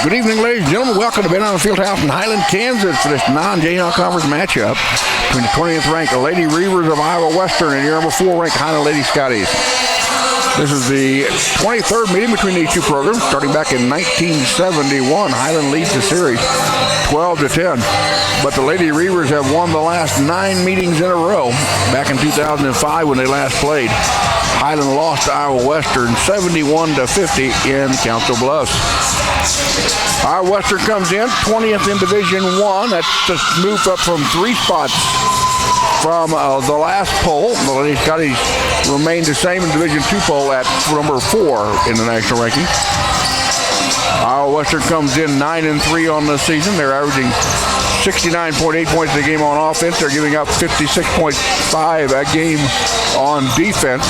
Good evening, ladies and gentlemen. Welcome to Ben on the Fieldhouse in Highland, Kansas for this non-Jayhawk Conference matchup between the 20th ranked Lady Reavers of Iowa Western and your number 4 ranked Highland Lady Scotties. This is the 23rd meeting between these two programs. Starting back in 1971, Highland leads the series 12-10. But the Lady Reavers have won the last 9 meetings in a row. Back in 2005 when they last played, Highland lost to Iowa Western 71-50 in Council Bluffs. Iowa Western comes in 20th in Division I. That's just moved up from 3 spots from the last poll. The Lady Scotties remained the same in Division II poll at number 4 in the national ranking. Iowa Western comes in 9-3 on the season. They're averaging 69.8 points a game on offense. They're giving up 56.5 a game on defense.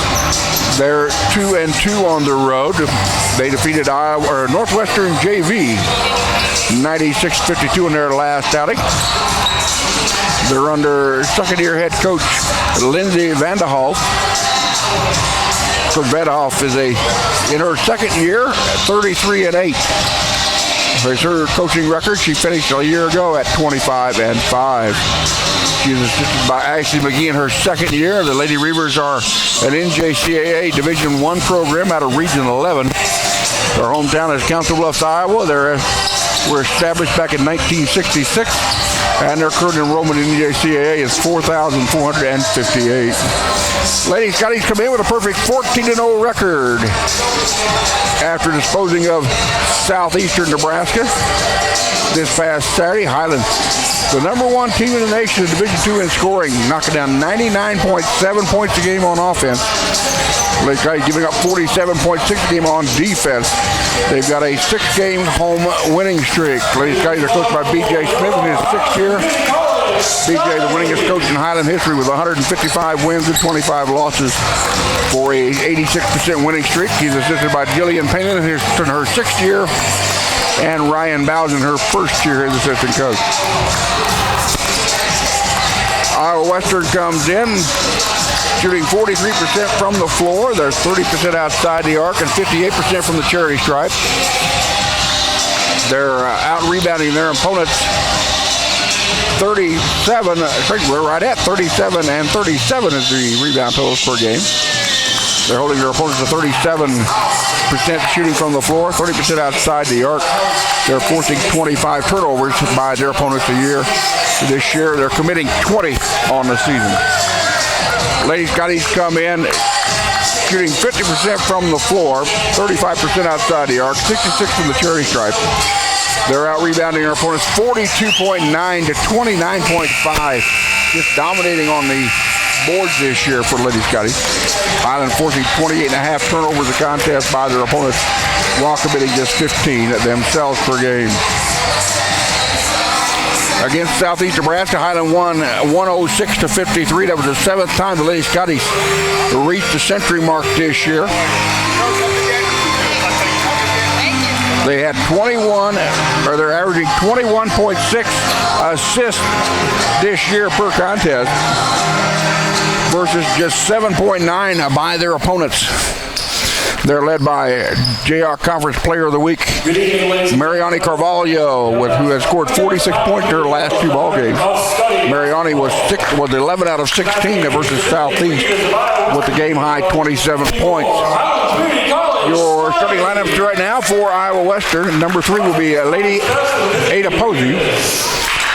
They're 2-2 on the road. They defeated Northwestern JV 96-52 in their last outing. They're under second-year head coach Lindsay Vanderhoff. Coach Vanderhoff is in her second year at 33-8. Here's her coaching record. She finished a year ago at 25-5. She was assisted by Ashley McGee in her second year. The Lady Reavers are an NJCAA Division I program out of Region 11. Their hometown is Council Bluffs, Iowa. They were established back in 1966, and their current enrollment in NJCAA is 4,458. Lady Scotties come in with a perfect 14-0 record after disposing of Southeastern Nebraska this past Saturday. Highland, the number 1 team in the nation in Division II in scoring, knocking down 99.7 points a game on offense. Lady Scotties giving up 47.6 a game on defense. They've got a 6-game home winning streak. Lady Scotties are coached by B.J. Smith in his 6th year. B.J., the winningest coach in Highland history with 155 wins and 25 losses for a 86% winning streak. He's assisted by Jillian Payne in her 6th year and Ryan Bowden in her 1st year as assistant coach. Iowa Western comes in shooting 43% from the floor. They're 30% outside the arc and 58% from the charity stripe. They're out-rebounding their opponents 37, we're right at 37 and 37 is the rebound totals per game. They're holding their opponents to 37% shooting from the floor, 30% outside the arc. They're forcing 25 turnovers by their opponents a year. This year, they're committing 20 on the season. Lady Scotties come in shooting 50% from the floor, 35% outside the arc, 66 from the charity stripe. They're out-rebounding their opponents 42.9 to 29.5. Just dominating on the boards this year for Lady Scotties. Highland forcing 28.5 turnovers a contest by their opponents, while committing just 15 themselves per game. Against Southeast Nebraska, Highland won 106-53. That was the 7th time the Lady Scotties reached the century mark this year. They had they're averaging 21.6 assists this year per contest versus just 7.9 by their opponents. They're led by Jayhawk Conference Player of the Week, Mariani Carvalho, who has scored 46 points in her last 2 ball games. Mariani was 11 out of 16 versus Southeast with the game high 27 points. Your starting lineups right now for Iowa Western. Number 3 will be Lady Ada Posey.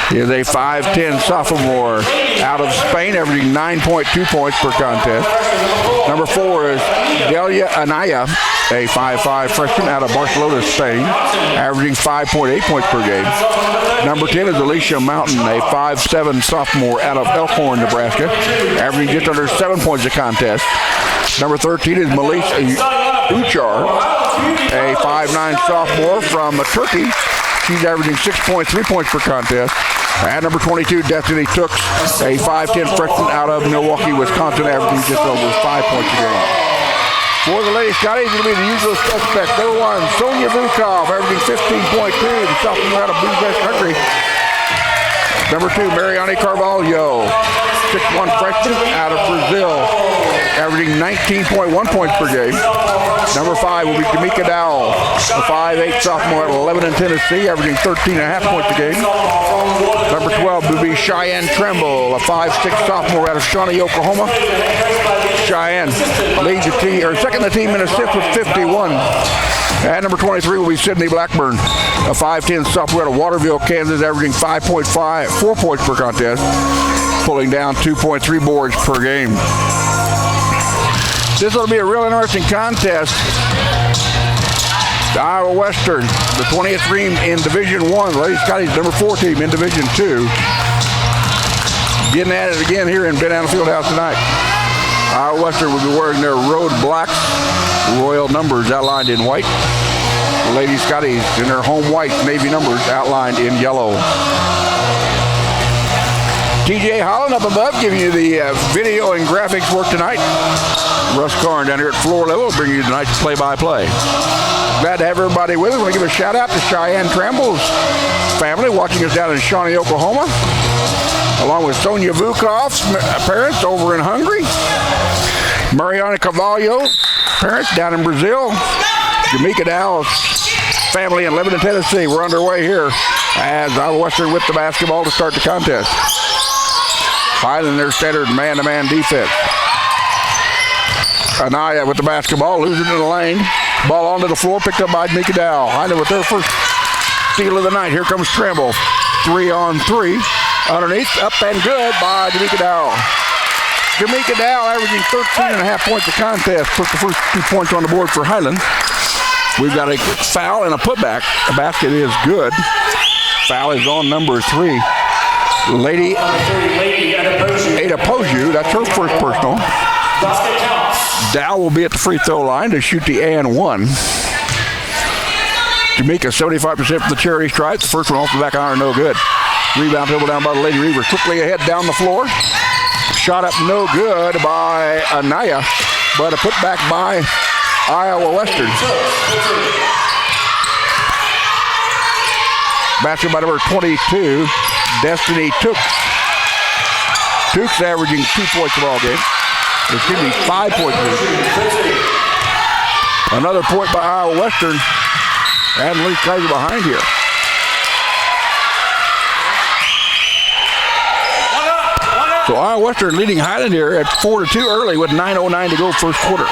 He is a 5'10 sophomore out of Spain, averaging 9.2 points per contest. Number 4 is Delia Anaya, a 5'5 freshman out of Barcelona, Spain, averaging 5.8 points per game. Number 10 is Alicia Mountain, a 5'7 sophomore out of Elkhorn, Nebraska, averaging just under 7 points a contest. Number 13 is Melissa Uchar, a 5'9 sophomore from Turkey. She's averaging 6.3 points per contest. At number 22, Destiny Tooks, a 5'10 freshman out of Milwaukee, Wisconsin, averaging just over 5 points a game. For the Lady Scotties, it'll be the usual suspects. Number 1, Sonia Vukov, averaging 15.2, the sophomore out of Budapest, Hungary. Number 2, Mariani Carvalho, 6'1 freshman out of Brazil, averaging 19.1 points per game. Number 5 will be Jamaica Dowell, a 5'8" sophomore at 11 in Tennessee, averaging 13.5 points a game. Number 12 will be Cheyenne Tremble, a 5'6" sophomore out of Shawnee, Oklahoma. Cheyenne leads the team, or second the team in assists with 51. And number 23 will be Sydney Blackburn, a 5'10" sophomore out of Waterville, Kansas, averaging 4 points per contest, pulling down 2.3 boards per game. This will be a real interesting contest. The Iowa Western, the 20th team in Division 1, Lady Scotty's number 4 team in Division 2. Getting at it again here in Ben Allen Fieldhouse tonight. Iowa Western will be wearing their road blacks, royal numbers outlined in white. The Lady Scotty's in their home white, navy numbers outlined in yellow. TJ Highland up above, giving you the video and graphics work tonight. Russ Karn down here at floor level, bringing you tonight's play-by-play. Glad to have everybody with us. I want to give a shout out to Cheyenne Tremble's family watching us down in Shawnee, Oklahoma, along with Sonia Vukov's parents over in Hungary. Mariana Carvalho, parents down in Brazil. Jamaica Dowell's family in Lebanon, Tennessee. We're underway here as Iowa Western with the basketball to start the contest. Highland their standard man-to-man defense. Anaya with the basketball, losing in the lane. Ball onto the floor, picked up by Jamaica Dowell. Highland with their first steal of the night. Here comes Tremble. 3-on-3. Underneath, up and good by Jamaica Dowell. Jamaica Dowell averaging 13.5 points a contest. Put the first 2 points on the board for Highland. We've got a quick foul and a putback. The basket is good. Foul is on number 3. Lady Ada Poju, that's her first personal. Dow will be at the free throw line to shoot the and 1. Jamaica 75% from the charity stripe. The first one off the back iron, no good. Rebound dribble down by the Lady Reaver. Quickly ahead down the floor. Shot up no good by Anaya, but a putback by Iowa Western. Basket by number 22, Destiny Tooks. Tooks averaging 2 points a ball game. Excuse me, 5 points. Another point by Iowa Western. And Lee Kaiser behind here. So Iowa Western leading Highland here at 4-2 early with 9:09 to go first quarter.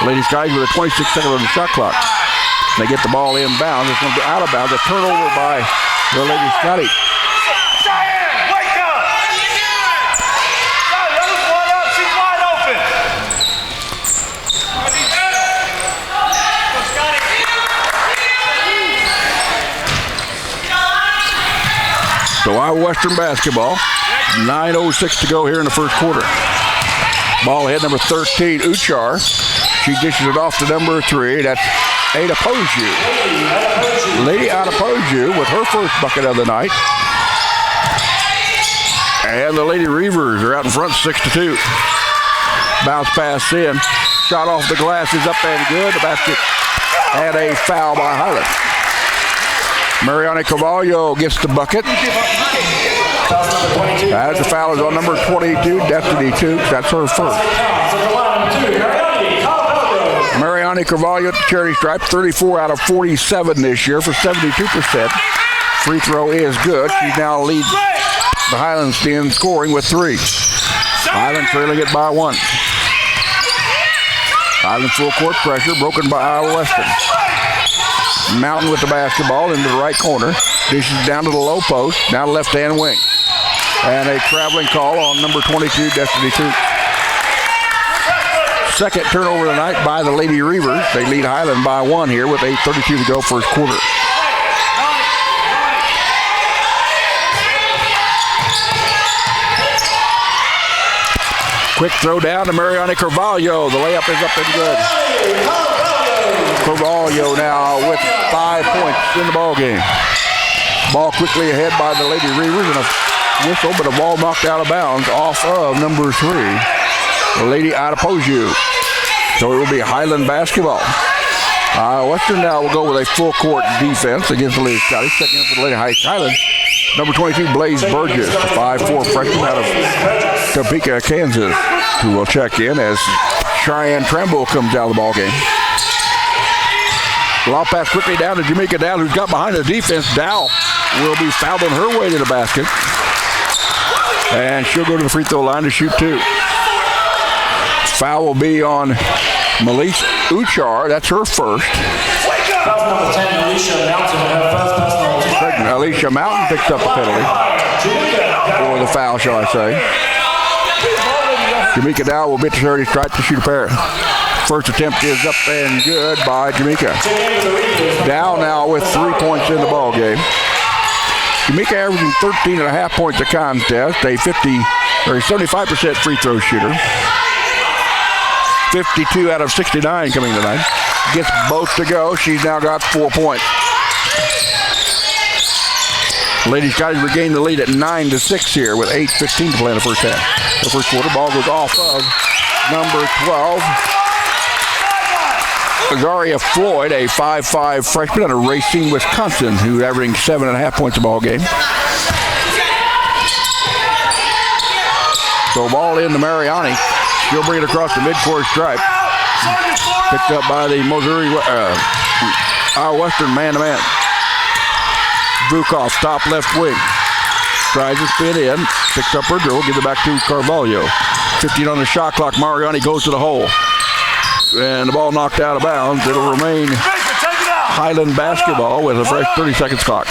Lady Skies with a 26-second on the shot clock. They get the ball inbound. It's going to be out of bounds. A turnover by the Lady Scotty. So Iowa Western basketball. 9:06 to go here in the first quarter. Ball ahead, number 13, Uchar. She dishes it off to number 3. That's Ada Poju. Lady Ada Poju with her first bucket of the night. And the Lady Reavers are out in front 6-2. Bounce pass in. Shot off the glass is up and good. The basket and a foul by Highland. Mariana Carvalho gets the bucket. As the foul is on number 22, Destiny Tooks. That's her first. Mariana Carvalho at the charity stripe, 34 out of 47 this year for 72%. Free throw is good. She now leads the Highlands in scoring with 3. Highland trailing it by 1. Highland full court pressure broken by Iowa Western. Mountain with the basketball into the right corner. Dishes down to the low post. Now to left-hand wing. And a traveling call on number 22, Destiny Tooks. Second turnover of the night by the Lady Reavers. They lead Highland by 1 here with 8:32 to go first quarter. Quick throw down to Mariana Carvalho. The layup is up and good. Carvalho now with 5 points in the ball game. Ball quickly ahead by the Lady Reavers and a whistle, but a ball knocked out of bounds off of number 3, Lady Ada Poju. So it will be Highland basketball. Western now will go with a full court defense against the Lady Scotty. Second for the Lady Highland. Number 22, Blaze Burgess, a 5'4" freshman out of Topeka, Kansas, who will check in as Cheyenne Tremble comes out of the ball game. Lob pass quickly down to Jamaica Dow, who's got behind the defense. Dow will be fouled on her way to the basket. And she'll go to the free throw line to shoot 2. Foul will be on Melise Uchar. That's her first. Number 10, Alicia Mountain, her first personal. Alicia Mountain picks up the penalty. Or the foul, shall I say. Jamaica Dow will be at the 30 stripe to shoot a pair. First attempt is up and good by Jamaica. Dow now with 3 points in the ball game. Jamaica averaging 13.5 points a contest, a 75% free throw shooter. 52 out of 69 coming tonight. Gets both to go. She's now got 4 points. Lady Scotties regained the lead at 9-6 here with 8:15 to play in the first half. The first quarter ball goes off of number 12. Azaria Floyd, a 5'5 freshman out of Racine, Wisconsin, who's averaging 7.5 points a ball game. So ball in to Mariani. She'll bring it across the midcourt stripe. Picked up by the Missouri Iowa Western man-to-man. Vukov, top left wing. Tries to spin in. Picks up her dribble. Gives it back to Carvalho. 15 on the shot clock. Mariani goes to the hole. And the ball knocked out of bounds. It'll remain Highland basketball with a fresh 30 seconds clock.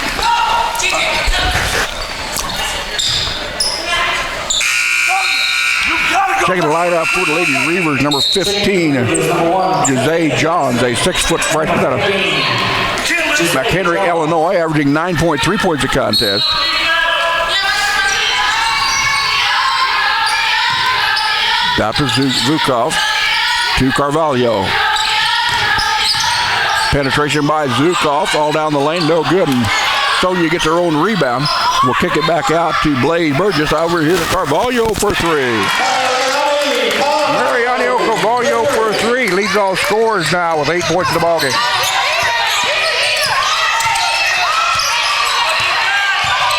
Taking the line up for the Lady Reavers, number 15, Jose Johns, a 6-foot freshman out of McHenry, Illinois, averaging 9.3 points a contest. Out to Zukov, to Carvalho. Penetration by Zukov, all down the lane, no good. And Sonia gets her own rebound. We'll kick it back out to Blaze Burgess over here to Carvalho for 3. Mariano Carvalho for 3. Leads all scorers now with 8 points in the ballgame.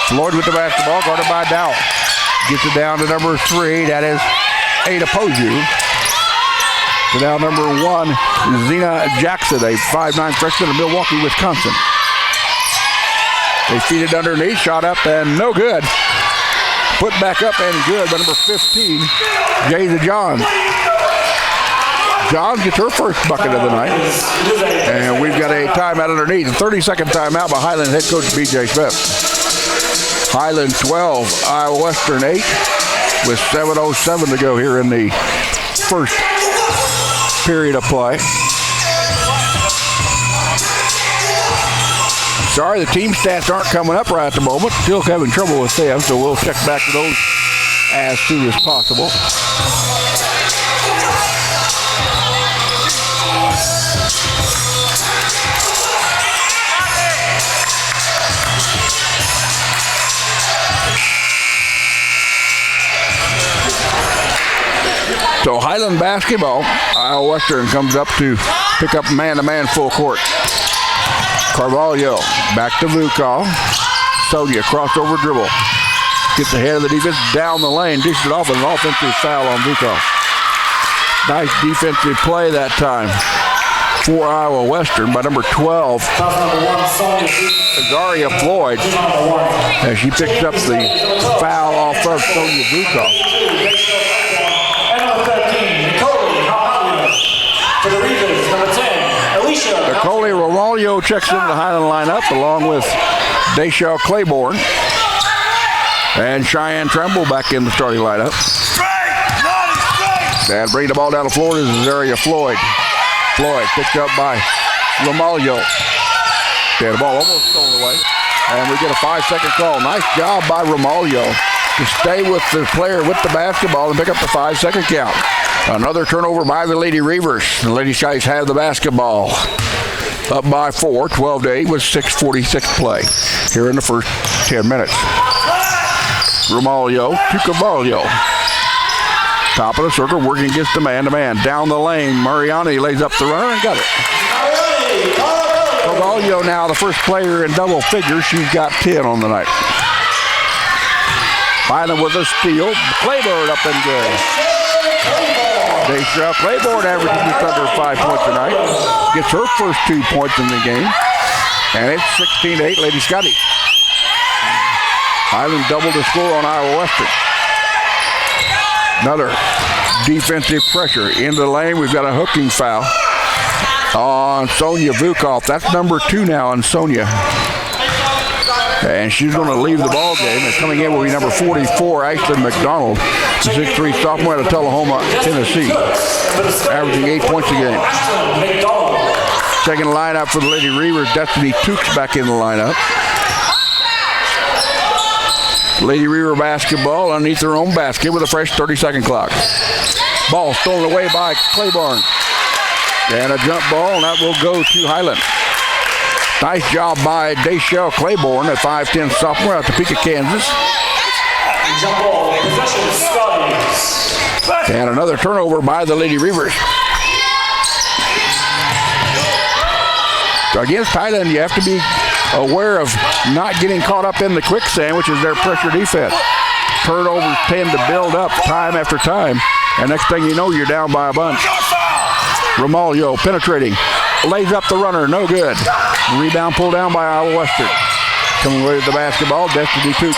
Floyd with the basketball, guarded by Dow. Gets it down to number 3. That is Ada Poju. To now number 1, Zena Jackson, a 5'9 freshman of Milwaukee, Wisconsin. They feed it underneath, shot up and no good. Put back up and good by number 15, Jada Johns. Johns gets her first bucket of the night. And we've got a timeout underneath. A 30-second timeout by Highland head coach B.J. Smith. Highland 12, Iowa Western 8 with 7:07 to go here in the first period of play. Sorry, the team stats aren't coming up right at the moment. Still having trouble with them, so we'll check back to those as soon as possible. So Highland basketball, Iowa Western comes up to pick up man-to-man full court. Carvalho back to Vukov. Sodia crossover dribble. Gets ahead of the defense down the lane. Dishes it off with an offensive foul on Vukov. Nice defensive play that time for Iowa Western by number 12, Azaria Floyd, as she picks up the foul off of Sonia Vukov. For the Reavers, number 10, Alicia. Nicole Romalio checks into the Highland lineup along with Dayshaw Claiborne. And Cheyenne Tremble back in the starting lineup. And bring the ball down the floor to Azaria Floyd. Floyd picked up by Romalio. Yeah, the ball almost stolen away. And we get a 5-second call. Nice job by Romalio to stay with the player with the basketball and pick up the 5-second count. Another turnover by the Lady Reavers. The Lady Skies have the basketball. Up by 4, 12-8 with 6:46 play here in the first 10 minutes. Romalio to Carvalho. Top of the circle, working against the man-to-man. Down the lane, Mariani lays up the runner and got it. Carvalho now the first player in double figures. She's got 10 on the night. Highland with a steal. Claiborne up and good. Dayshaw Claiborne averaging just under 5 points tonight. Gets her first 2 points in the game. And it's 16-8, Lady Scotty. Highland doubled the score on Iowa Western. Another defensive pressure into the lane. We've got a hooking foul on Sonia Vukov. That's number 2 now on Sonia. And she's going to leave the ball game. And coming in will be number 44, Ashlyn McDonald, the 6'3" sophomore out of Tullahoma, Tennessee, averaging 8 points a game. Second lineup for the Lady Reavers, Destiny Tukes back in the lineup. Lady Reaver basketball underneath their own basket with a fresh 30-second clock. Ball stolen away by Claiborne. And a jump ball, and that will go to Highland. Nice job by Dayshell Claiborne, a 5'10" sophomore out of Topeka, Kansas. Jump ball, possession, Scotties. And another turnover by the Lady Reavers. So against Highland, you have to be aware of not getting caught up in the quicksand, which is their pressure defense. Turnovers tend to build up time after time, and next thing you know, you're down by a bunch. Romalio penetrating, lays up the runner, no good. Rebound pulled down by Iowa Western. Coming away with the basketball, Destiny Tukes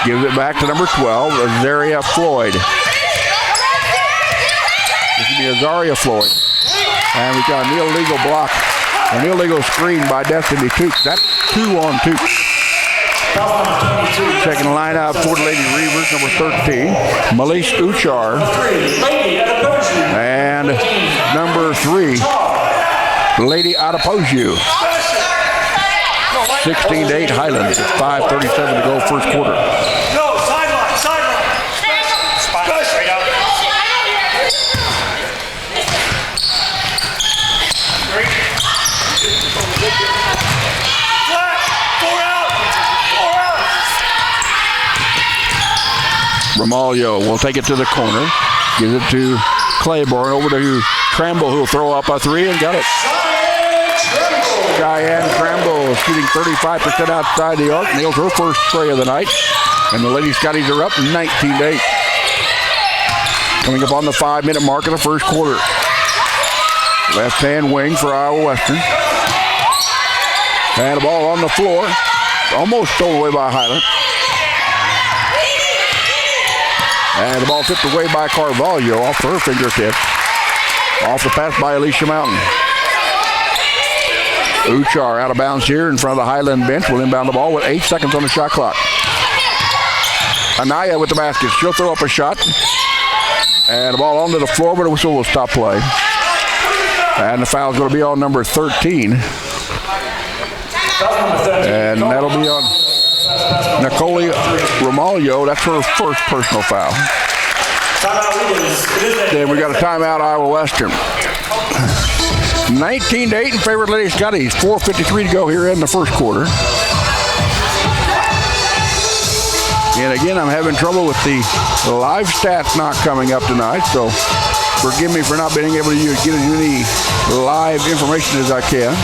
gives it back to number 12, Azaria Floyd. This will be Azaria Floyd. And we've got an illegal block, an illegal screen by Destiny Tukes. That's 2 on Tukes. Second lineup for the Lady Reavers, number 13, Melise Uchar. And number 3, Lady Adepoju. 16-8 Highland. 5:37 to go first quarter. No, sideline. Spot straight out. Flat, 4 out. Romalio will take it to the corner. Gives it to Claiborne, over to Tramble, who will throw up a 3 and got it. Cheyenne Tramble shooting 35% outside the arc. Nails her first tray of the night. And the Lady Scotties are up 19-8. Coming up on the 5-minute mark of the first quarter. Left-hand wing for Iowa Western. And the ball on the floor. Almost stolen away by Highland. And the ball tipped away by Carvalho off her fingertip. Off the pass by Alicia Mountain. Uchar out of bounds here in front of the Highland bench. Will inbound the ball with 8 seconds on the shot clock. Anaya with the basket. She'll throw up a shot. And the ball onto the floor, but the whistle will stop play. And the foul's going to be on number 13. And that'll be on Nicole Romalio. That's her first personal foul. Then we got a timeout, Iowa Western. 19-8 in favor of Lady Scotties. 4:53 to go here in the first quarter. And again, I'm having trouble with the live stats not coming up tonight, so forgive me for not being able to get as many live information as I can.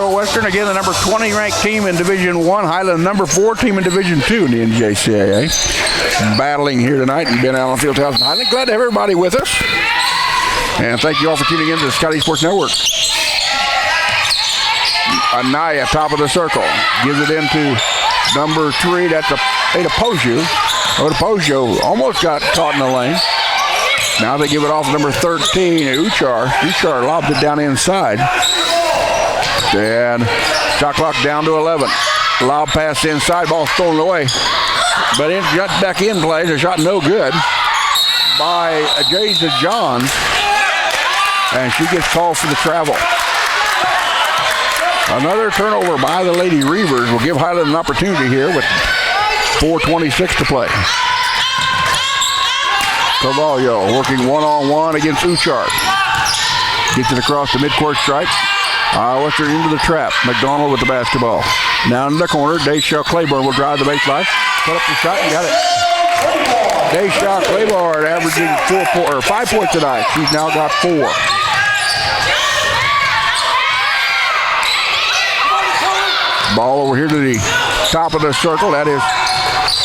Western, again, the number 20 ranked team in Division I. Highland, number 4 team in Division II in the NJCAA. Battling here tonight in Ben Allen Fieldhouse in Highland. Glad to have everybody with us. And thank you all for tuning in to the Scotty Sports Network. Anaya, top of the circle. Gives it into number 3. That's Adepoju. Adepoju almost got caught in the lane. Now they give it off to number 13, Uchar. Uchar lobs it down inside. And shot clock down to 11. Loud pass inside, ball stolen away. But it got back in play. The shot no good by Jason Johns. And she gets called for the travel. Another turnover by the Lady Reavers will give Highland an opportunity here with 4:26 to play. Carvalho working one-on-one against Uchar. Gets it across the midcourt stripe. Western into the trap. McDonald with the basketball. Now in the corner, Dayshell Claiborne will drive the baseline. Put up the shot and got it. Dayshaw Claiborne averaging 5 points tonight. She's now got 4. Ball over here to the top of the circle. That is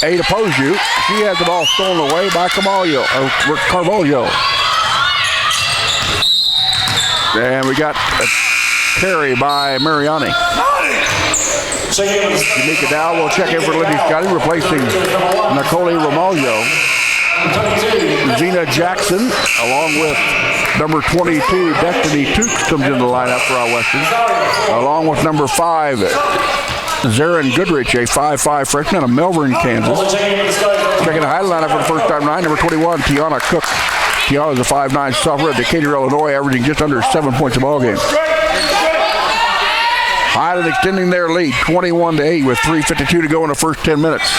Ada Poju. She has the ball stolen away by Carvalho. And we got a carry by Mariani. Jamaica Dow will check in for Libby Scotty, replacing Nicole Romaglio. Zena Jackson, along with number 22, Destiny Tukes, comes in the lineup for our Western, along with number 5, Zarin Goodrich, a 5'5 freshman out of Melbourne, Kansas. Checking the Highland lineup for the first time tonight, number 21, Tiana Cook. Tiana is a 5'9 sophomore at Decatur, Illinois, averaging just under 7 points a ball game. Highland extending their lead, 21-8, with 3:52 to go in the first 10 minutes.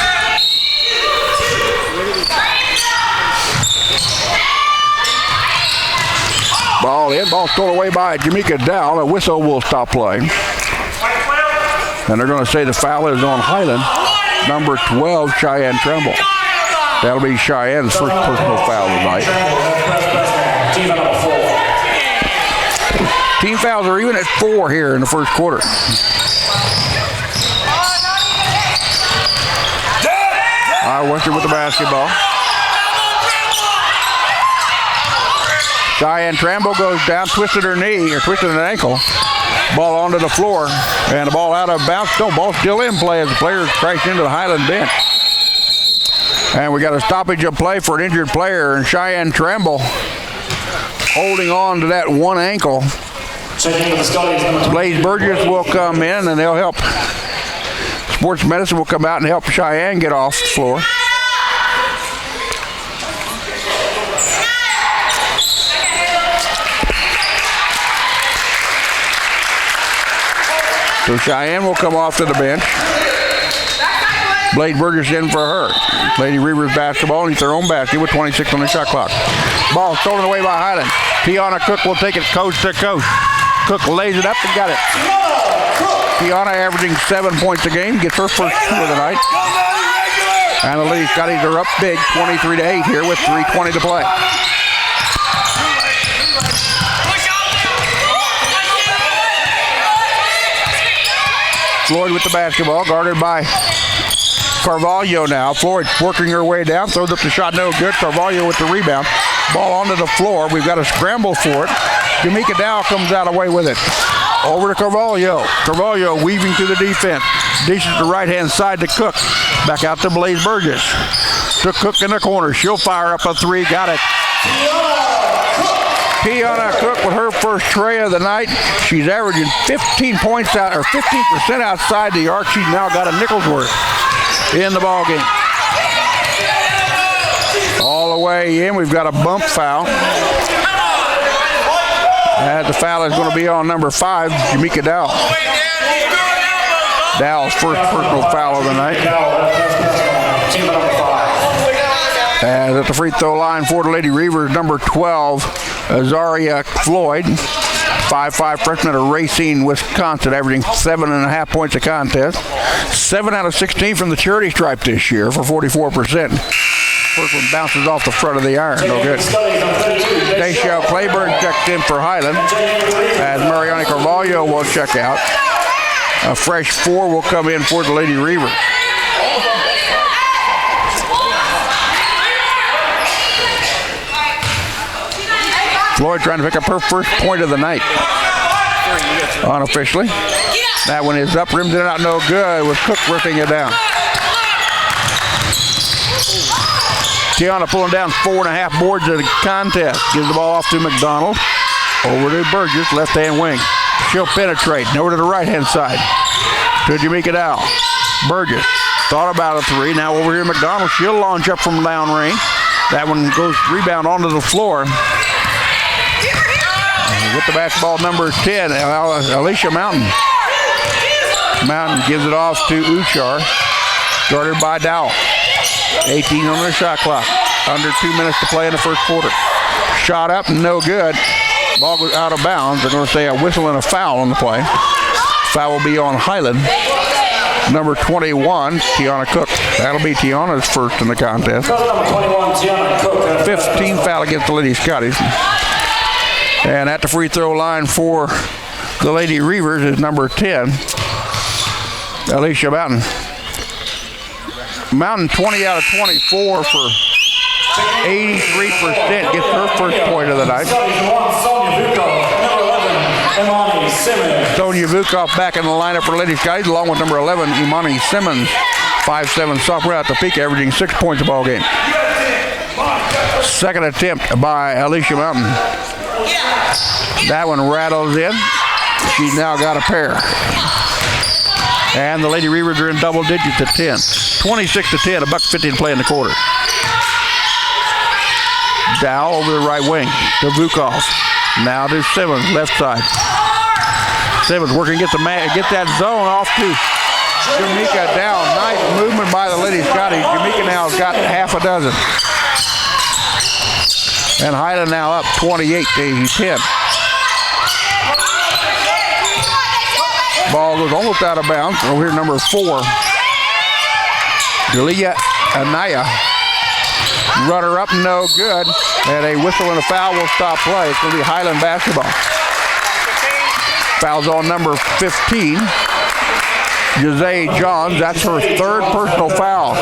Ball in, ball stolen away by Jamaica Dow. A whistle will stop play. And they're going to say the foul is on Highland, number 12, Cheyenne Tremble. That'll be Cheyenne's first personal foul tonight. Team fouls are even at 4 here in the first quarter. Western with the basketball. Cheyenne Tremble goes down, twisted her knee, or twisted an ankle. Ball onto the floor, and the ball out of bounds. No, ball still in play as the players crash into the Highland bench. And we got a stoppage of play for an injured player, and Cheyenne Tremble holding on to that one ankle. Blaze Burgess will come in, and they'll help. Sports medicine will come out and help Cheyenne get off the floor. So Cheyenne will come off to the bench. Blade Burgess in for her. Lady Reavers basketball underneath their own basket with 26 on the shot clock. Ball stolen away by Highland. Tiana Cook will take it coast to coast. Cook lays it up and got it. Tiana averaging 7 points a game, gets her first 2 of the night. And the Lady Scotties are up big, 23-8 here with 3:20 to play. Floyd with the basketball, guarded by Carvalho now. Floyd working her way down, throws up the shot, no good. Carvalho with the rebound. Ball onto the floor. We've got a scramble for it. Jamaica Dow comes out away with it. Over to Carvalho. Carvalho weaving through the defense. Dishes to the right-hand side to Cook. Back out to Blaze Burgess. To Cook in the corner. She'll fire up a 3. Got it. Tiana Cook with her first tray of the night. She's averaging 15 points out, or 15% outside the arc. She's now got a nickel's worth in the ball game. All the way in, we've got a bump foul. And the foul is going to be on number 5, Jamaica Dow. Dow's first personal foul of the night. And at the free throw line for the Lady Reavers, number 12, Azaria Floyd, 5'5 freshman of Racine, Wisconsin, averaging 7.5 points a contest. 7 out of 16 from the charity stripe this year for 44%. First one bounces off the front of the iron. No good. Dayshaw Claiborne checked in for Highland, as Mariani Carvalho will check out. A fresh 4 will come in for the Lady Reavers. Floyd trying to pick up her first point of the night. Unofficially. That one is up, rims it out, no good, with Cook ripping it down. Tiana pulling down 4.5 boards of the contest. Gives the ball off to McDonald. Over to Burgess, left-hand wing. She'll penetrate. Over to the right-hand side. To Jamaica Dow. Burgess thought about a 3. Now over here, McDonald. She'll launch up from downrange. That one goes rebound onto the floor. With the basketball, number 10, Alicia Mountain. Mountain gives it off to Uchar. Guarded by Dow. 18 on the shot clock. Under 2 minutes to play in the first quarter. Shot up, no good. Ball goes out of bounds. They're going to say a whistle and a foul on the play. Foul will be on Highland. number 21, Tiana Cook. That'll be Tiana's first in the contest. Number 21, Tiana Cook. 15 foul against the Lady Scotties. And at the free throw line for the Lady Reavers is number 10, Alicia Mountain. Mountain 20 out of 24 for 83%. Gets her first point of the night. Sonia Vukov back in the lineup for Lady Scotties, along with number 11, Imani Simmons, 5'7" sophomore at the peak, averaging 6 points a ball game. Second attempt by Alicia Mountain. That one rattles in. She's now got a pair. And the Lady Reavers are in double digits at 10. 26-10, $1.50 to play in the quarter. Dow over the right wing to Vukov. Now to Simmons, left side. Simmons working to get that zone off to Jamaica Dow. Nice movement by the Lady Scotties. Jamaica now has got half a dozen. And Highland now up 28-10. Ball goes almost out of bounds. Over here, number 4, Delia Anaya. Runner up, no good. And a whistle and a foul will stop play. It's going to be Highland basketball. Foul's on number 15, Jose Johns. That's her third personal foul.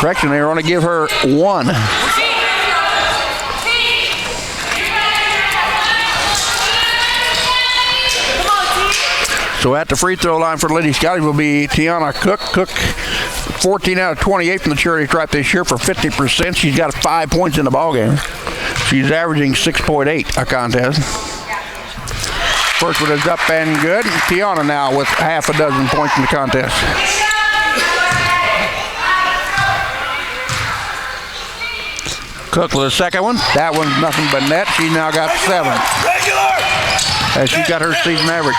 Correction, they only give her 1. So at the free throw line for the Lady Scotties will be Tiana Cook. Cook, 14 out of 28 from the charity stripe this year for 50%. She's got 5 points in the ball game. She's averaging 6.8 a contest. First one is up and good. Tiana now with half a dozen points in the contest. Cook with the second one. That one's nothing but net. She's now got 7. As she got her season average.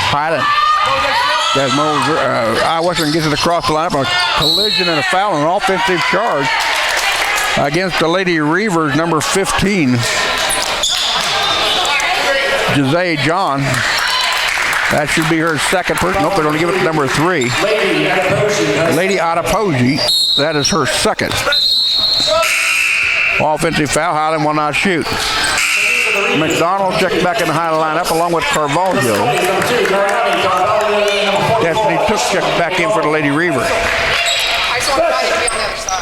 Highland. Western gets it across the line. A collision and a foul, an offensive charge against the Lady Reavers, number 15, Jose John. That should be her second person. Nope, they're going to give it to number 3. Lady Adiposi. That is her second. Offensive foul. Highland will not shoot. McDonald checks back in the Highland lineup along with Carvalho. Destiny Took checks back in for the Lady Reavers.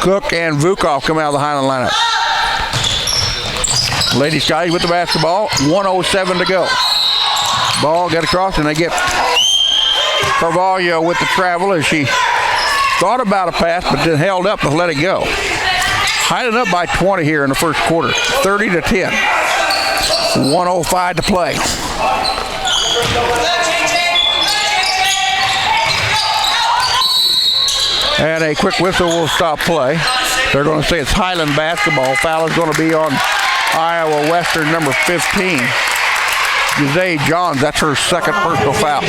Cook and Vukov come out of the Highland lineup. Lady Scotties with the basketball. 1:07 to go. Ball get across and they get Carvalho with the travel as she thought about a pass but then held up and let it go. Highland up by 20 here in the first quarter. 30-10. 1:05 to play. And a quick whistle will stop play. They're going to say it's Highland basketball. Foul is going to be on Iowa Western, number 15, Jose Johns. That's her second personal foul.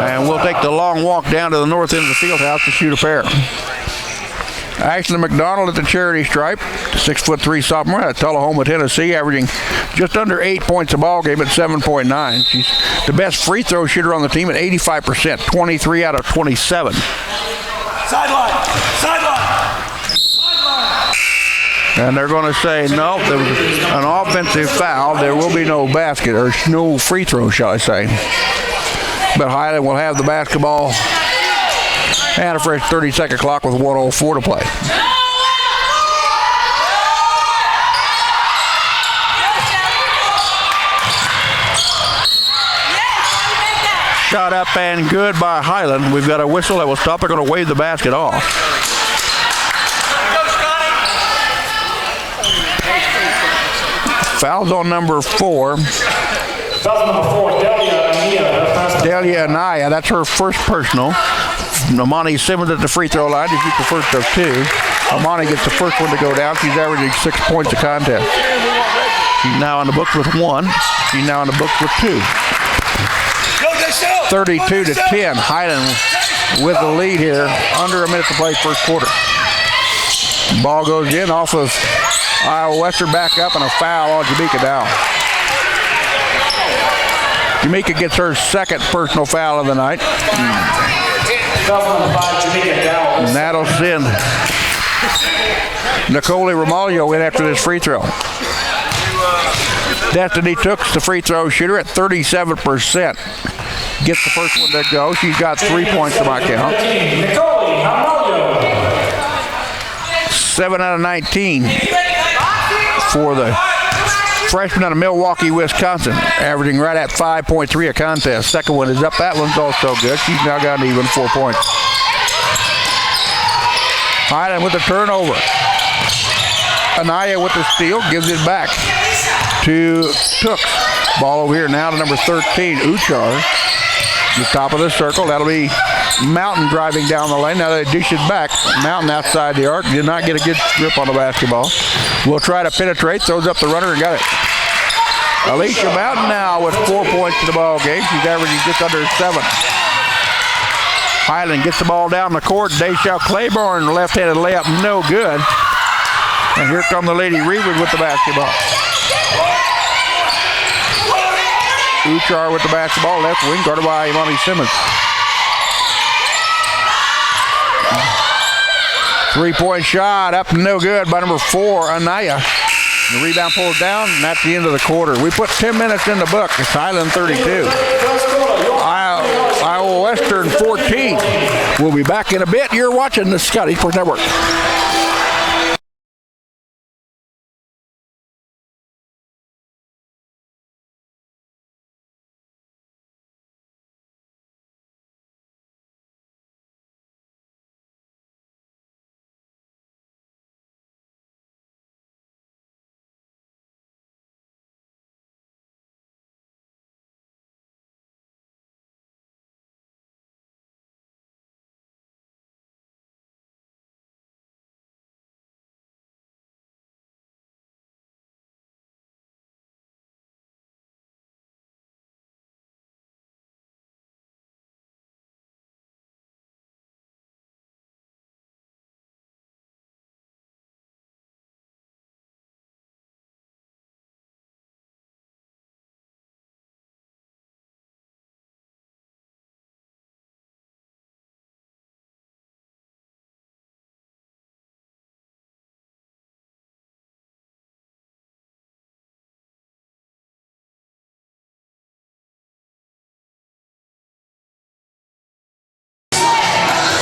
And we'll take the long walk down to the north end of the field house to shoot a pair. Ashley McDonald at the charity stripe, 6'3" sophomore at Tullahoma, Tennessee, averaging just under 8 points a ball game at 7.9. She's the best free throw shooter on the team at 85%, 23 out of 27. Sideline. And they're going to say, no, there was an offensive foul. There will be no basket, or no free throw, shall I say. But Highland will have the basketball and a fresh 30-second clock with 1:04 to play. Shot up and good by Highland. We've got a whistle that will stop. They're going to wave the basket off. Foul's on number 4. Foul number 4, Delia Anaya. That's her first personal. Amani Simmons at the free throw line to shoot the first of 2. Amani gets the first one to go down. She's averaging 6 points a contest. She's now in the books with 1. She's now in the books with 2. 32-10. Highland with the lead here. Under a minute to play first quarter. Ball goes in off of Iowa Western, back up, and a foul on Jamaica Dow. Jamaica gets her second personal foul of the night. Foul number 5, Jamaica Dow. And that'll send Nicole Romaglio in after this free throw. Destiny Tooks, the free throw shooter, at 37%. Gets the first one to go. She's got 3 points to my count. 7 out of 19 for the freshman out of Milwaukee, Wisconsin, averaging right at 5.3 a contest. Second one is up. That one's also good. She's now got an even 4 points. Highland with the turnover. Anaya with the steal, gives it back to Tooks. Ball over here now to number 13, Uchar. The top of the circle. That'll be Mountain driving down the lane. Now they dish it back. Mountain outside the arc. Did not get a good grip on the basketball. Will try to penetrate. Throws up the runner and got it. Alicia Mountain now with 4 points in the ball game. She's averaging just under 7. Highland gets the ball down the court. Deshaun Claiborne, left-handed layup, no good. And here come the Lady Reavers with the basketball. Uchar with the basketball, left wing, guarded by Imani Simmons. 3-point shot, up and no good by number 4, Anaya. The rebound pulled down, and that's the end of the quarter. We put 10 minutes in the book. It's Highland 32. Iowa Western 14. We'll be back in a bit. You're watching the Scotty Sports Network.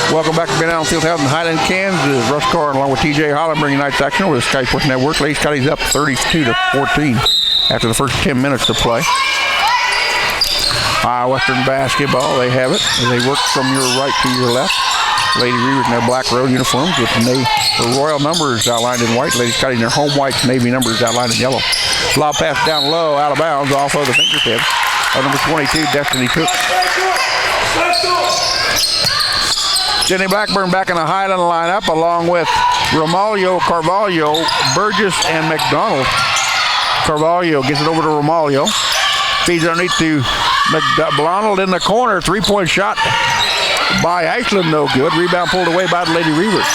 Welcome back to Ben Allen Fieldhouse in Highland, Kansas. Russ Karn along with TJ Holland bringing tonight's action over the Sky Sports Network. Lady Scotty's up 32-14 after the first 10 minutes to play. Western basketball, they have it. They work from your right to your left. Lady Reavers in their black road uniforms with the royal numbers outlined in white. Lady Scotty in their home white, navy numbers outlined in yellow. Lob pass down low, out of bounds, off of the fingertips of number 22, Destiny Cook. Jenny Blackburn back in the Highland lineup along with Romaglio, Carvalho, Burgess, and McDonald. Carvalho gets it over to Romaglio. Feeds underneath to McDonald in the corner. 3-point shot by Ashland, no good. Rebound pulled away by the Lady Reavers.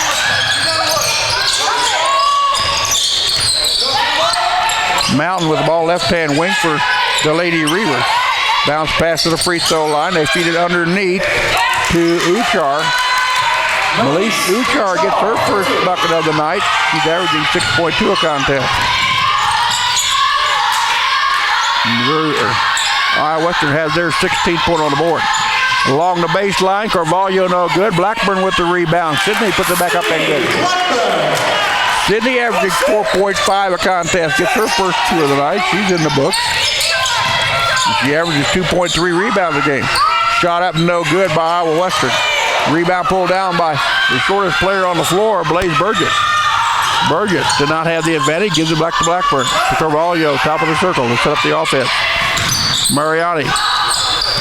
Mountain with the ball left-hand wing for the Lady Reavers. Bounce pass to the free throw line. They feed it underneath to Uchar. Melise Uchar gets her first bucket of the night. She's averaging 6.2 a contest. Iowa Western has their 16th point on the board. Along the baseline, Carvalho no good. Blackburn with the rebound. Sydney puts it back up and good. Sydney averaging 4.5 a contest. Gets her first 2 of the night. She's in the books. She averages 2.3 rebounds a game. Shot up no good by Iowa Western. Rebound pulled down by the shortest player on the floor, Blaze Burgess. Burgess did not have the advantage, gives it back to Blackburn. To Carvalho, top of the circle to set up the offense. Mariani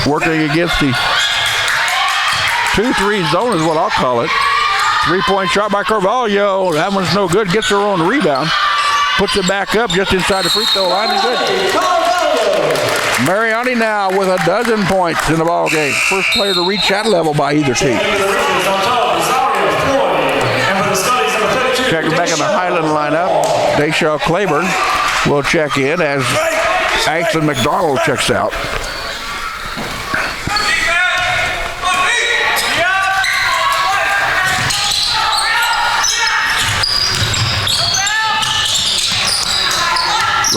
working against the 2-3 zone is what I'll call it. 3-point shot by Carvalho. That one's no good, gets her own rebound. Puts it back up just inside the free throw line and good. Mariani now with 12 points in the ball game. First player to reach that level by either team. Checking back in the Highland lineup. Deshaun Claiborne will check in as Ashland McDonald checks out.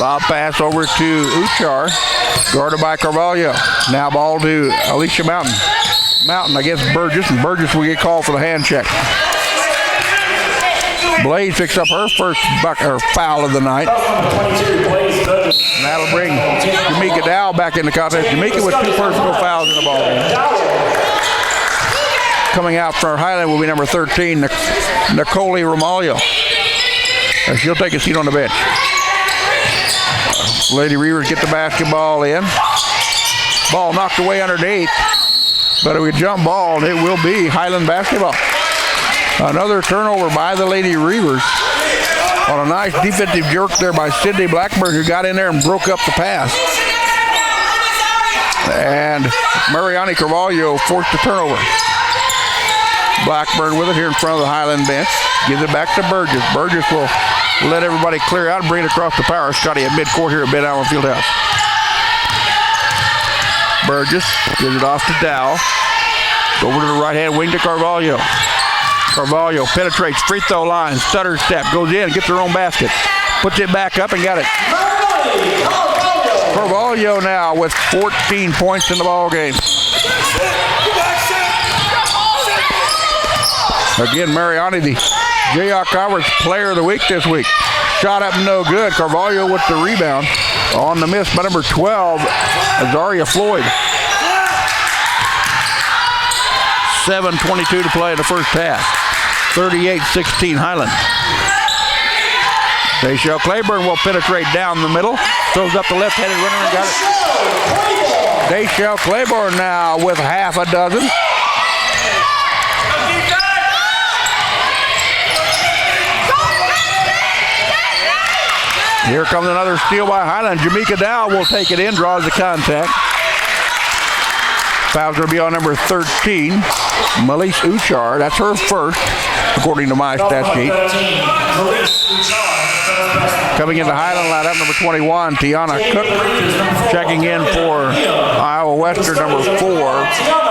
Foul pass over to Uchar, guarded by Carvalho. Now ball to Alicia Mountain. Mountain against Burgess, and Burgess will get called for the hand check. Blaze picks up her first foul of the night. And that'll bring Jamaica Dow back in the contest. Jamaica with 2 personal fouls in the ball game. Coming out for Highland will be number 13, Nicole Romaglio. She'll take a seat on the bench. Lady Reavers get the basketball in. Ball knocked away underneath. But a jump ball, and it will be Highland basketball. Another turnover by the Lady Reavers on a nice defensive jerk there by Sydney Blackburn, who got in there and broke up the pass. And Mariani Carvalho forced the turnover. Blackburn with it here in front of the Highland bench. Gives it back to Burgess. Burgess will let everybody clear out and bring it across the power. Scotty at midcourt here at Bed Allen Fieldhouse. Burgess gives it off to Dow. Over to the right-hand wing to Carvalho. Carvalho penetrates free throw line, stutter step, goes in, gets her own basket, puts it back up and got it. Carvalho now with 14 points in the ball game. Again, Mariani, the Jayhawk Conference Player of the Week this week. Shot up no good. Carvalho with the rebound on the miss by number 12, Azaria Floyd. 7:22 to play in the first half. 38-16 Highland. Dayshell Claiborne will penetrate down the middle. Throws up the left-handed runner and got it. Dayshell Claiborne now with half a dozen. Here comes another steal by Highland. Jamaica Dow will take it in, draws the contact. Foul's going to be on number 13, Melise Uchar. That's her first, according to my stat sheet. Coming into Highland lineup, number 21, Tiana Cook. Checking in for Iowa Western, number 4,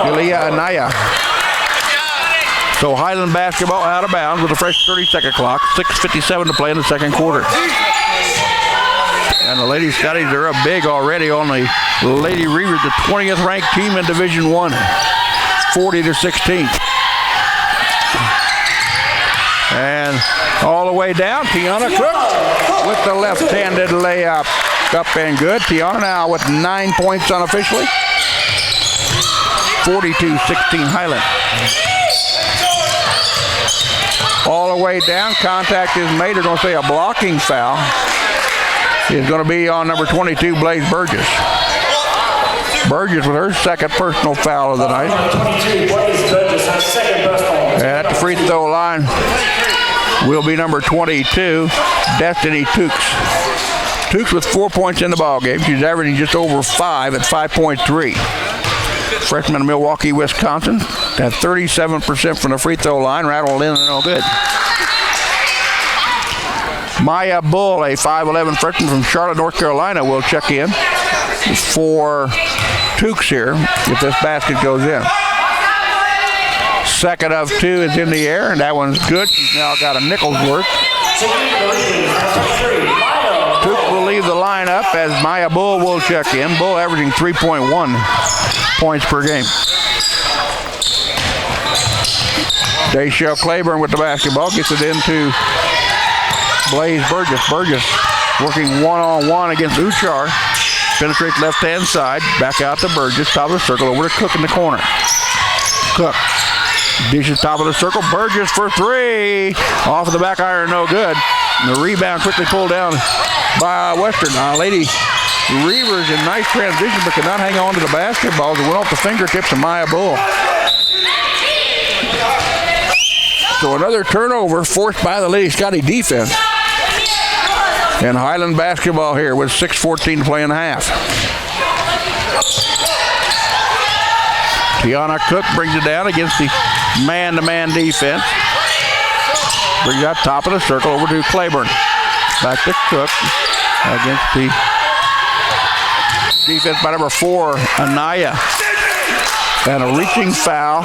Elia Anaya. So Highland basketball out of bounds with a fresh 30-second clock. 6:57 to play in the second quarter. And the Lady Scotties are up big already on the Lady Reavers, the 20th ranked team in Division I, 40-16. And all the way down, Tiana Cook with the left-handed layup. Up and good. Tiana now with 9 points unofficially. 42-16 Highland. All the way down, contact is made. They're going to say a blocking foul. Is going to be on number 22, Blaze Burgess. Burgess with her second personal foul of the night. And at the free throw line will be number 22, Destiny Tukes. Tukes with 4 points in the ball game. She's averaging just over 5 at 5.3. Freshman of Milwaukee, Wisconsin. At 37% from the free throw line, rattled in and no good. Maya Bull, a 5'11 freshman from Charlotte, North Carolina, will check in for Tukes here if this basket goes in. Second of 2 is in the air, and that one's good. She's now got a nickel's worth. Tukes will leave the lineup as Maya Bull will check in. Bull averaging 3.1 points per game. Dayshell Claiborne with the basketball, gets it into Blaze Burgess. Burgess working one-on-one against Uchar. Penetrates left-hand side. Back out to Burgess. Top of the circle. Over to Cook in the corner. Cook dishes top of the circle. Burgess for 3. Off of the back iron. No good. And the rebound quickly pulled down by Western. Lady Reavers in nice transition but could not hang on to the basketball. It went off the fingertips of Maya Bull. So another turnover forced by the Lady Scotty defense. And Highland basketball here with 6:14 to play in the half. Tiana Cook brings it down against the man-to-man defense. Brings it out top of the circle over to Claiborne. Back to Cook against the defense by number 4, Anaya. And a reaching foul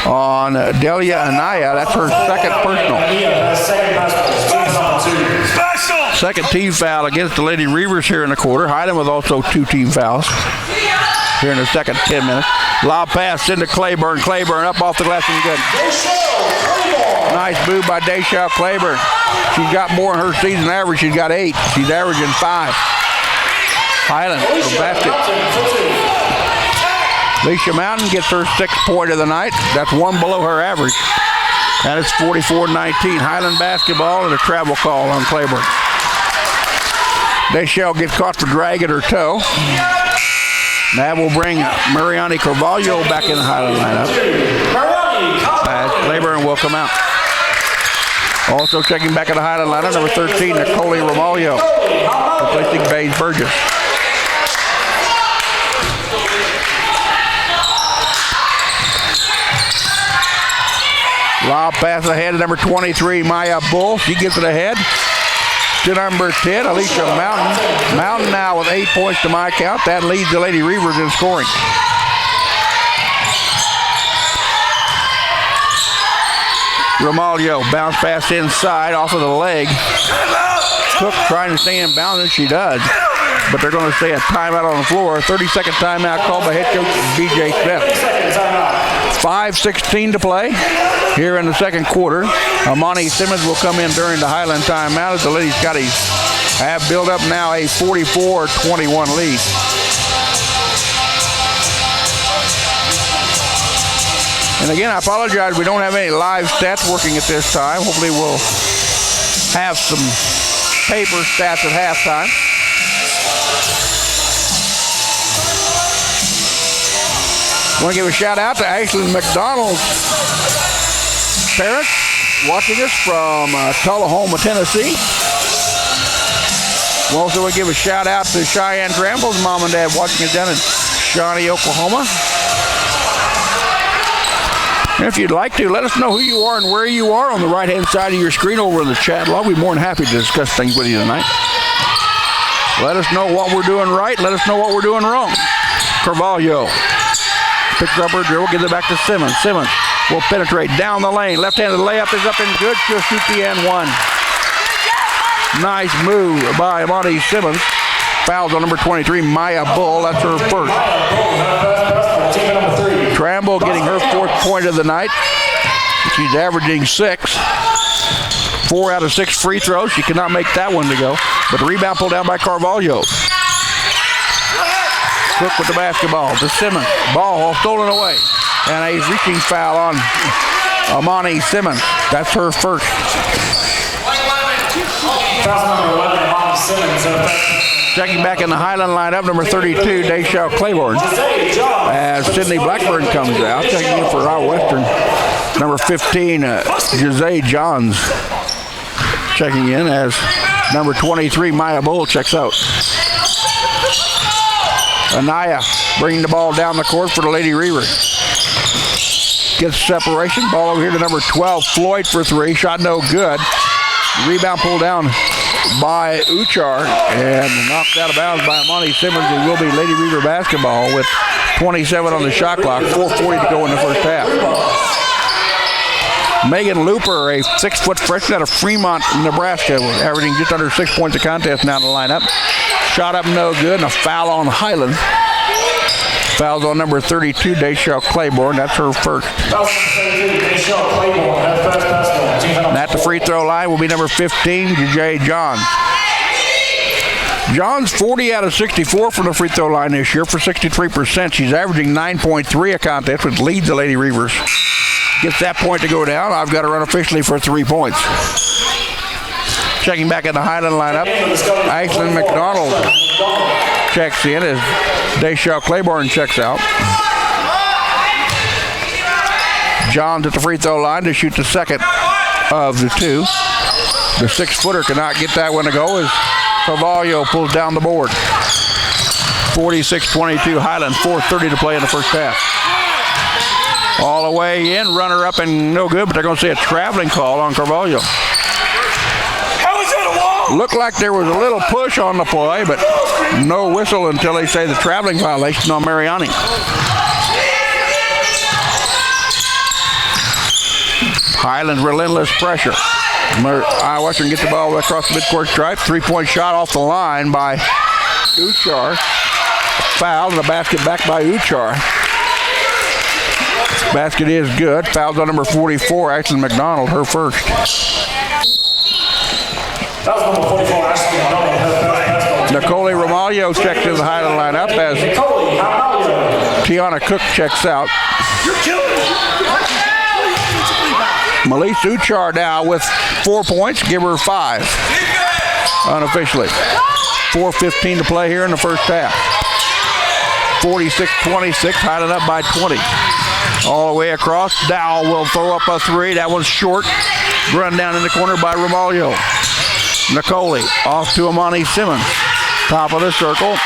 on Delia Anaya. That's her second personal. Second team foul against the Lady Reavers here in the quarter. Highland with also 2 team fouls here in the second 10 minutes. Lob pass into Claiborne. Claiborne up off the glass and good. Nice move by Deshaw Claiborne. She's got more in her season average. She's got 8. She's averaging 5. Highland for basket. Alicia Mountain gets her 6th point of the night. That's 1 below her average. And it's 44-19. Highland basketball and a travel call on Claiborne. Deschelle gets caught for drag at her toe. That will bring Mariani Carvalho back in the Highland lineup. As Claiborne will come out. Also checking back at the Highland lineup, number 13, Nicole Romaglio, replacing Baines Burgess. Lob pass ahead to number 23, Maya Bull. She gets it ahead to number 10, Alicia Mountain. Mountain now with 8 points to my count. That leads the Lady Reavers in scoring. Romaglio bounce pass inside off of the leg. Cook trying to stay in bounds, and she does. But they're going to stay a timeout on the floor. 30-second timeout called by head coach B.J. Smith. 5:16 to play here in the second quarter. Amani Simmons will come in during the Highland timeout as the Lady Scotties have built up now a 44-21 lead. And again, I apologize, we don't have any live stats working at this time. Hopefully we'll have some paper stats at halftime. I want to give a shout out to Ashley McDonald's parents watching us from Tullahoma, Tennessee. We also want to give a shout out to Cheyenne Trample's mom and dad watching us down in Shawnee, Oklahoma. And if you'd like to, let us know who you are and where you are on the right-hand side of your screen over in the chat. I'll be more than happy to discuss things with you tonight. Let us know what we're doing right. Let us know what we're doing wrong. Carvalho picks up her dribble, gives it back to Simmons. Simmons will penetrate down the lane. Left-handed layup is up and good. She'll shoot the and one. Nice move by Amani Simmons. Fouls on number 23, Maya Bull. That's her first. Tramble getting her 4th point of the night. She's averaging 6. 4 out of 6 free throws. She cannot make that one to go. But the rebound pulled down by Carvalho. Cook with the basketball to Simmons. Ball stolen away. And a reaching foul on Amani Simmons. That's her first. Foul number 11, Amani Simmons. Checking back in the Highland lineup, number 32, Deshaw Claiborne. As Sydney Blackburn comes out, checking in for our Western, number 15, Jose Johns. Checking in as number 23, Maya Bull checks out. Anaya bringing the ball down the court for the Lady Reavers. Gets separation. Ball over here to number 12, Floyd for 3. Shot no good. Rebound pulled down by Uchar and knocked out of bounds by Amani Simmons. It will be Lady Reaver basketball with 27 on the shot clock, 4:40 to go in the first half. Megan Looper, a 6-foot freshman out of Fremont, Nebraska, averaging just under 6 points a contest now in the lineup. Shot up no good, and a foul on Highland. Fouls on number 32, Deshaw Claiborne. That's her first. And at the free throw line will be number 15, Jay Johns. Johns 40 out of 64 from the free throw line this year for 63%. She's averaging 9.3 a contest, which leads the Lady Reavers. Gets that point to go down. I've got to run officially for 3 points. Checking back in the Highland lineup, Ashley McDonald checks in as Deshaw Claiborne checks out. Johns at the free throw line to shoot the second of the 2. The 6-footer cannot get that one to go as Carvalho pulls down the board. 46-22 Highland, 4:30 to play in the first half. All the way in, runner up and no good, but they're going to say a traveling call on Carvalho. Looked like there was a little push on the play, but no whistle until they say the traveling violation on Mariani. Highland's relentless pressure. Iowa Western gets the ball across the midcourt stripe. 3-point shot off the line by Uchar. Foul and the basket back by Uchar. Basket is good. Fouls on number 44, Ashley McDonald, her first. That was number 44, Ashley McDonald, her first. Nicole Romaglio checks in the Highland lineup as Tiana Cook checks out. Melise Uchar now with 4 points. Give her 5 unofficially. 4:15 to play here in the first half. 46-26, Highland up by 20. All the way across. Dow will throw up a 3. That one's short. Run down in the corner by Romaglio. Nicole off to Amani Simmons. Top of the circle.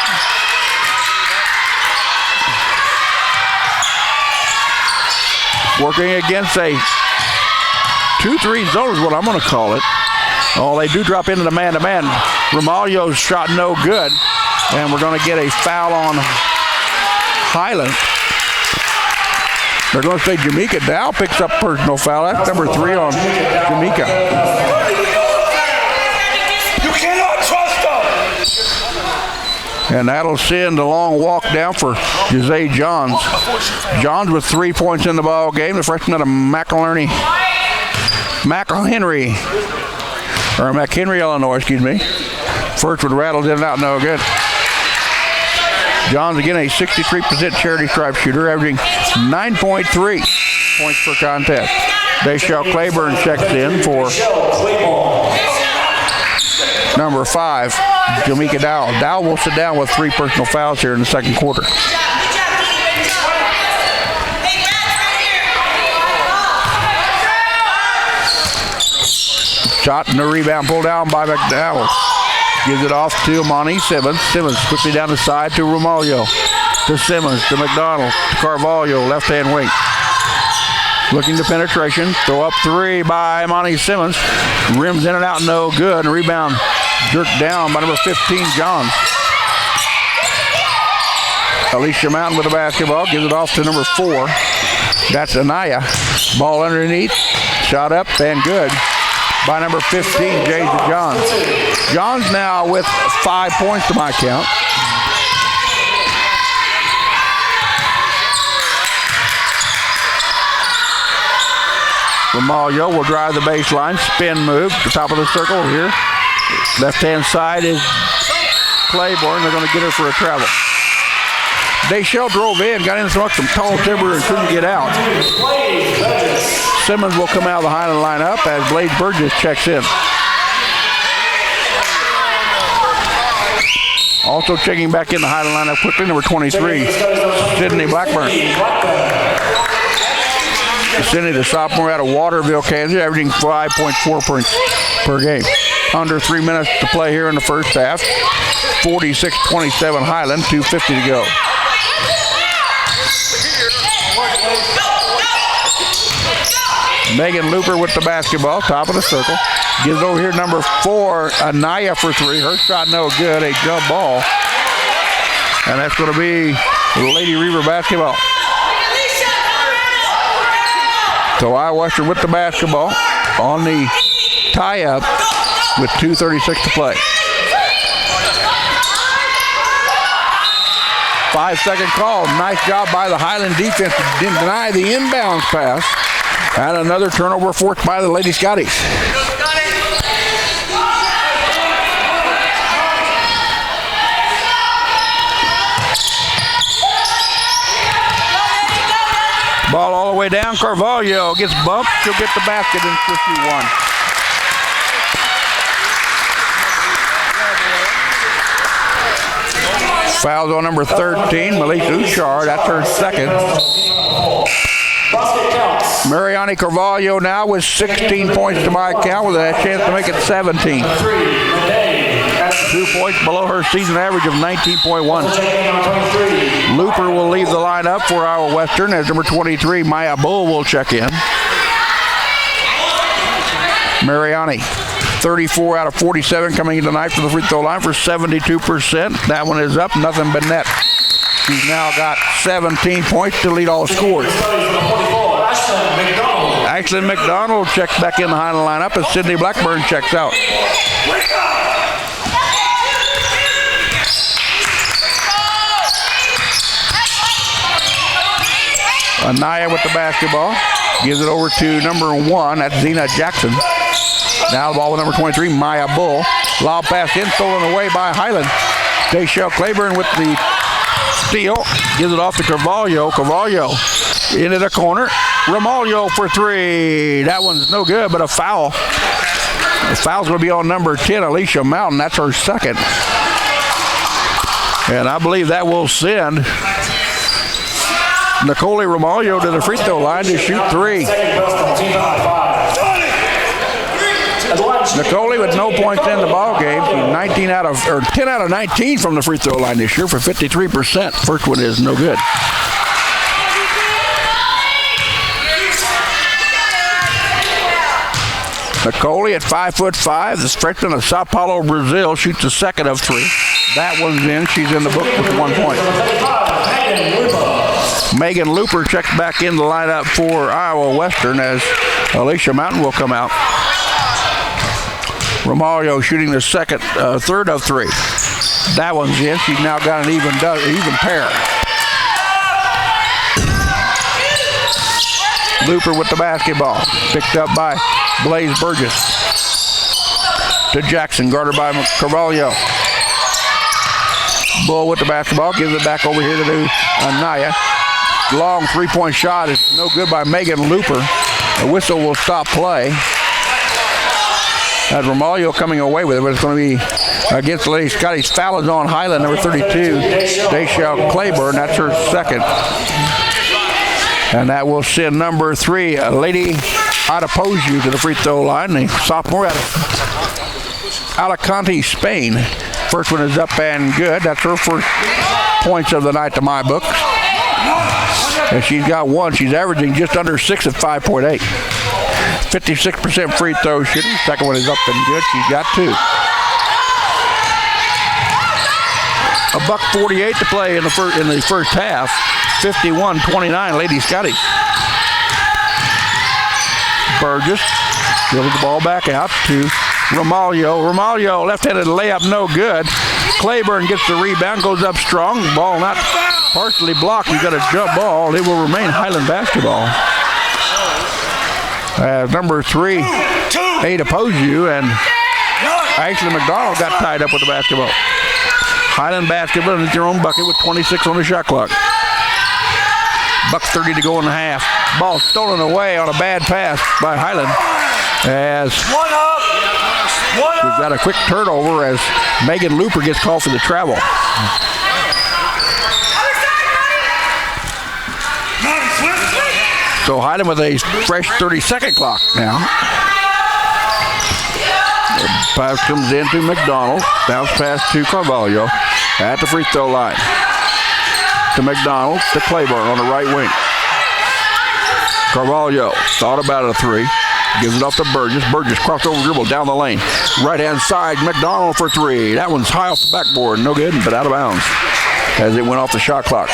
Working against a 2-3 zone is what I'm going to call it. Oh, they do drop into the man-to-man. Romaglio's shot no good. And we're going to get a foul on Highland. They're going to say Jamaica. Dow picks up personal foul. That's number 3 on Jamaica. You cannot trust them. And that'll send a long walk down for Jose Johns. Johns with 3 points in the ball game. The freshman out of McHenry, Illinois, excuse me. First one rattled in and out, no good. Johns again a 63% charity stripe shooter, averaging 9.3 points per contest. Deshelle Claiborne checks in for number 5, Jamaica Dow. Dow will sit down with 3 personal fouls here in the second quarter. Shot and the rebound pulled down by McDowell. Gives it off to Amani Simmons. Simmons quickly down the side to Romaglio. To Simmons, to McDonald, to Carvalho, left-hand wing. Looking to penetration. Throw up 3 by Amani Simmons. Rims in and out, no good. And rebound jerked down by number 15, Johns. Alicia Mountain with the basketball. Gives it off to number 4. That's Anaya. Ball underneath. Shot up and good by number 15, Jason Johns. Johns now with 5 points to my count. Romaglio will drive the baseline, spin move to the top of the circle here. Left-hand side is Claiborne. They're going to get her for a travel. Deshelle drove in, got in some tall timber and couldn't get out. Simmons will come out of the Highland lineup as Blaze Burgess checks in. Also checking back in the Highland lineup quickly, number 23, Sydney Blackburn. Sydney, the sophomore out of Waterville, Kansas, averaging 5.4 points per game. Under 3 minutes to play here in the first half. 46-27 Highland, 2:50 to go. Megan Looper with the basketball, top of the circle. Gives over here number 4, Anaya for 3. Her shot no good, a jump ball. And that's going to be Lady Reaver basketball. So Iowa Western with the basketball on the tie-up with 2:36 to play. 5-second call. Nice job by the Highland defense to deny the inbounds pass. And another turnover forced by the Lady Scotties. Ball all the way down. Carvalho gets bumped. She'll get the basket in 51. Fouls on number 13, Melise Uchar. That's her second. Mariani Carvalho now with 16 points to my count with a chance to make it 17. 2 points below her season average of 19.1. Looper will leave the lineup for Iowa Western as number 23, Maya Bull, will check in. Mariani, 34 out of 47 coming in tonight for the free throw line for 72%. That one is up, nothing but net. She's now got 17 points to lead all scores. Ashley McDonald checks back in the Highland lineup as Sydney Blackburn checks out. Anaya with the basketball. Gives it over to number 1. That's Zena Jackson. Now the ball with number 23, Maya Bull. Lob pass in, stolen away by Highland. Dayshell Claiborne with the steal. Gives it off to Carvalho. Carvalho into the corner. Romaglio for 3. That one's no good, but a foul. The foul's going to be on number 10, Alicia Mountain. That's her second. And I believe that will send Nicole Romaglio to the free throw line to shoot 3. Nicole with no points in the ball game. She's 10 out of 19 from the free throw line this year for 53%. First one is no good. Nicole at 5'5", the freshman of Sao Paulo, Brazil, shoots the second of 3. That one's in. She's in the book with 1 point. Megan Looper checks back in the lineup for Iowa Western as Alicia Mountain will come out. Romaglio shooting the third of 3. That one's in. She's now got an even pair. Looper with the basketball. Picked up by Blaze Burgess. To Jackson, guarded by Carvalho. Bull with the basketball. Gives it back over here to Anaya. Long three-point shot is no good by Megan Looper. The whistle will stop play. As Romaglio coming away with it, but it's going to be against Lady Scotty's foul is on Highland, number 32, Dayshell Claiborne. That's her second. And that will send number 3, Lady Adepoju, to the free throw line. The sophomore out of Alicante, Spain. First one is up and good. That's her first points of the night to my books. And she's got 1. She's averaging just under 6 at 5.8. 56% free throw shooting. Second one is up and good. She's got 2. $1:48 to play in the first half. 51-29, Lady Scotty. Burgess gives the ball back out to Romaglio. Romaglio, left-handed layup, no good. Claiborne gets the rebound, goes up strong. Ball not partially blocked. He's got a jump ball. It will remain Highland basketball. Number 3, Adepoju, and Ashley McDonald got tied up with the basketball. Highland basketball in their own bucket with 26 on the shot clock. $1:30 to go in the half. Ball stolen away on a bad pass by Highland. As we've got a quick turnover as Megan Looper gets called for the travel. So Highland with a fresh 30-second clock now. Pass comes in to McDonald. Bounce pass to Carvalho at the free throw line. To McDonald, to Claiborne on the right wing. Carvalho thought about a 3. Gives it off to Burgess. Burgess crossover dribble down the lane. Right-hand side, McDonald for 3. That one's high off the backboard. No good, but out of bounds as it went off the shot clock.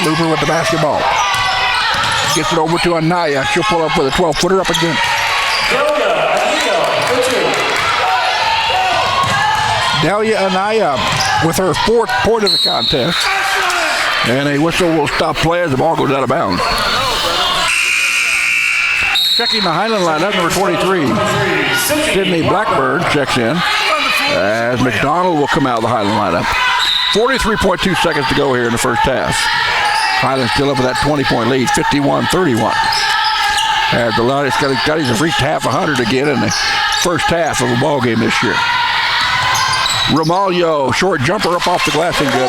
Looper with the basketball. Gets it over to Anaya. She'll pull up with a 12-footer up again. Delia Anaya with her 4th point of the contest. And a whistle will stop play as the ball goes out of bounds. Checking the Highland lineup, number 23. Sydney Blackburn checks in as McDonald will come out of the Highland lineup. 43.2 seconds to go here in the first half. Highland still up with that 20-point lead, 51-31. As the Lady Scotties have reached half 100 again in the first half of a ball game this year. Romaglio, short jumper up off the glass and good.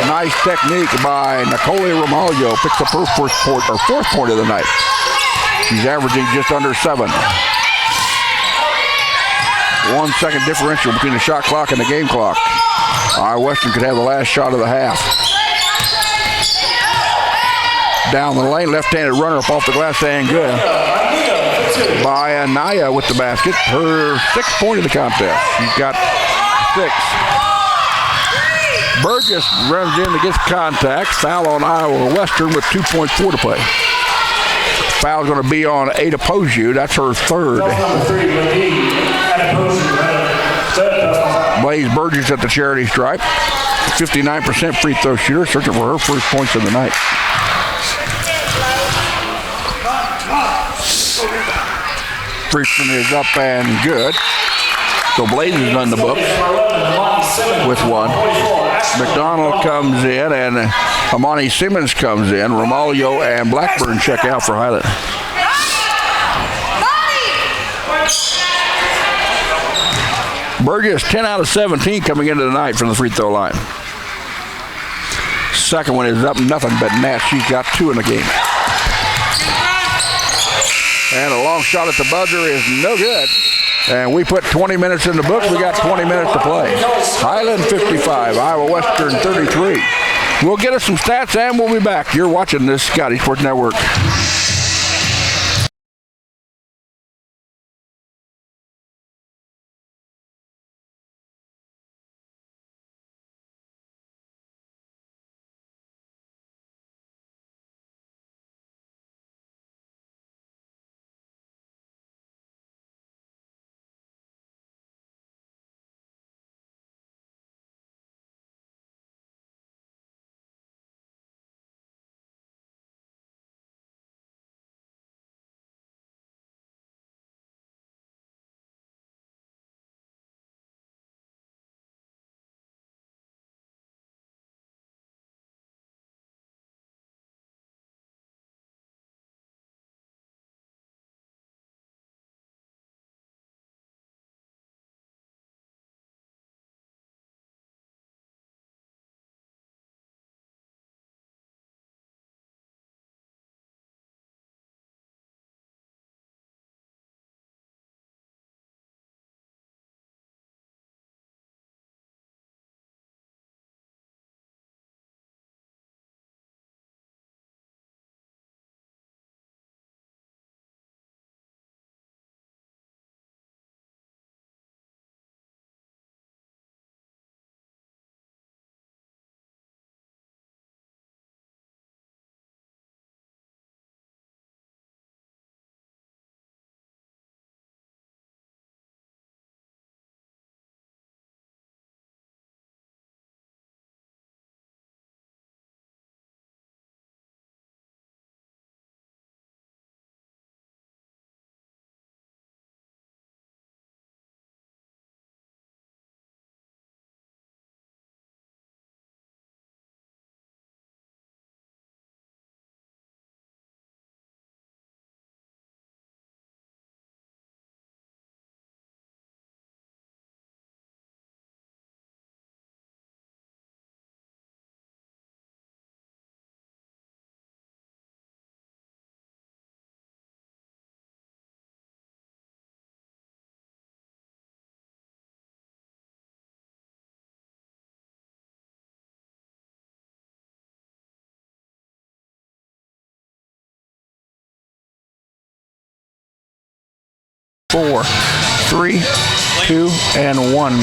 Nice technique by Nicole Romaglio. Picks up her 4th point of the night. She's averaging just under 7. 1 second differential between the shot clock and the game clock. Western could have the last shot of the half. Down the lane, left-handed runner up off the glass and good. By Anaya with the basket. Her 6th point of the contest. She's got 6. Burgess runs in to get contact. Foul on Iowa Western with 2.4 to play. Foul's going to be on Ada Poju. That's her 3rd. Blaze Burgess at the charity stripe. 59% free throw shooter, searching for her first points of the night. Free throw is up and good. So Blaze is on the books with 1. McDonald comes in and Amani Simmons comes in. Romalio and Blackburn check out for Highland. Burgess 10 out of 17 coming into the night from the free throw line. Second one is up nothing but net. She's got 2 in the game. And a long shot at the buzzer is no good. And we put 20 minutes in the books. We got 20 minutes to play. Highland 55, Iowa Western 33. We'll get us some stats and we'll be back. You're watching this Scotty Sports Network. Four, 3, 2, and 1.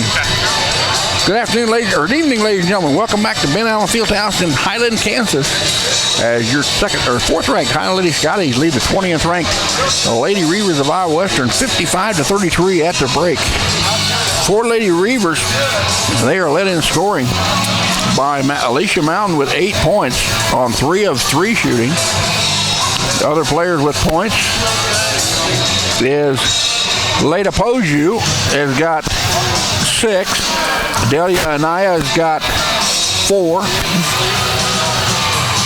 Good afternoon, evening, ladies and gentlemen. Welcome back to Ben Allen Fieldhouse in Highland, Kansas. As your 4th-ranked Highland Lady Scotties lead the 20th ranked Lady Reavers of Iowa Western 55-33 at the break. 4 Lady Reavers, they are led in scoring by Alicia Mountain with 8 points on 3 of 3 shooting. The other players with points is Leda Poju has got 6. Delia Anaya has got 4.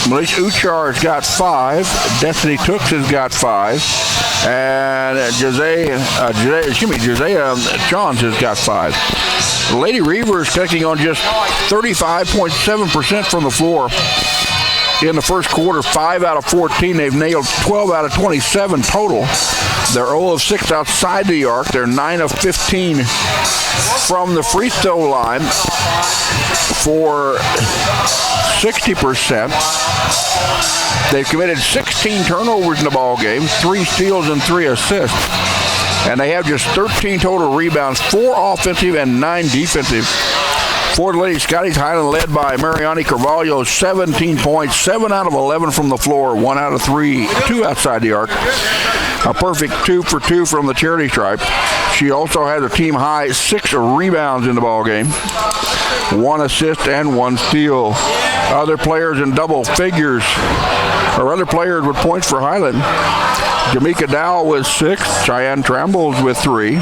Melissa Uchar has got 5. Destiny Tooks has got 5. And Josiah Johns has got 5. The Lady Reavers taking on just 35.7% from the floor. In the first quarter, 5 out of 14. They've nailed 12 out of 27 total. They're 0 of 6 outside the arc. They're 9 of 15 from the free throw line for 60%. They've committed 16 turnovers in the ball game, 3 steals and 3 assists. And they have just 13 total rebounds, 4 offensive and 9 defensive. For the Lady Scotties, Highland led by Mariani Carvalho, 17 points, 7 out of 11 from the floor, 1 out of 3, 2 outside the arc. A perfect 2 for 2 from the charity stripe. She also has a team high 6 rebounds in the ball game, 1 assist and 1 steal. Other players in double figures, or other players with points for Highland. Jamaica Dow with 6, Cheyenne Trambles with 3,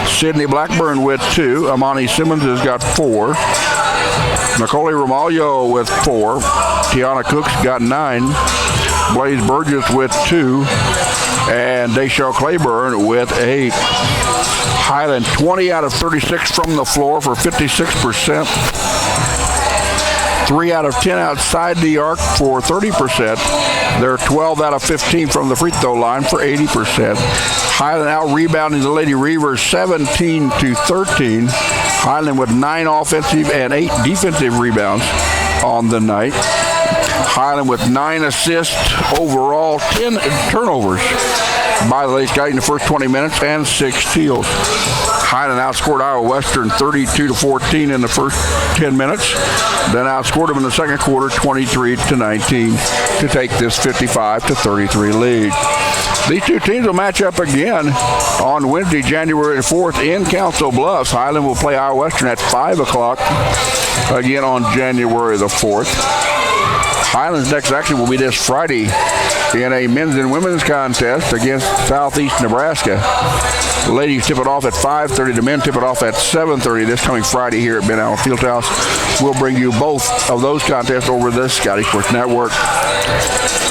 Sydney Blackburn with 2, Amani Simmons has got 4, Nicole Ramalho with 4, Tiana Cooks got 9, Blaze Burgess with 2, and Deshelle Claiborne with 8. Highland 20 out of 36 from the floor for 56%. 3 out of 10 outside the arc for 30%. They're 12 out of 15 from the free throw line for 80%. Highland out rebounding the Lady Reavers 17 to 13. Highland with 9 offensive and 8 defensive rebounds on the night. Highland with 9 assists overall, 10 turnovers by the Lady Scotties in the first 20 minutes and 6 steals. Highland outscored Iowa Western 32 to 14 in the first 10 minutes, then outscored them in the second quarter 23 to 19 to take this 55 to 33 lead. These two teams will match up again on Wednesday, January 4th in Council Bluffs. Highland will play Iowa Western at 5 o'clock again on January the 4th. Highland's next action will be this Friday in a men's and women's contest against Southeast Nebraska. The ladies tip it off at 5:30. The men tip it off at 7:30 this coming Friday here at Ben Allen Fieldhouse. We'll bring you both of those contests over the Scottish Sports Network.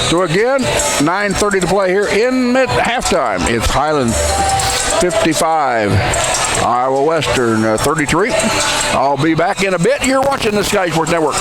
So again, 9:30 to play here in halftime. It's Highland 55, Iowa Western 33. I'll be back in a bit. You're watching the Scottish Sports Network.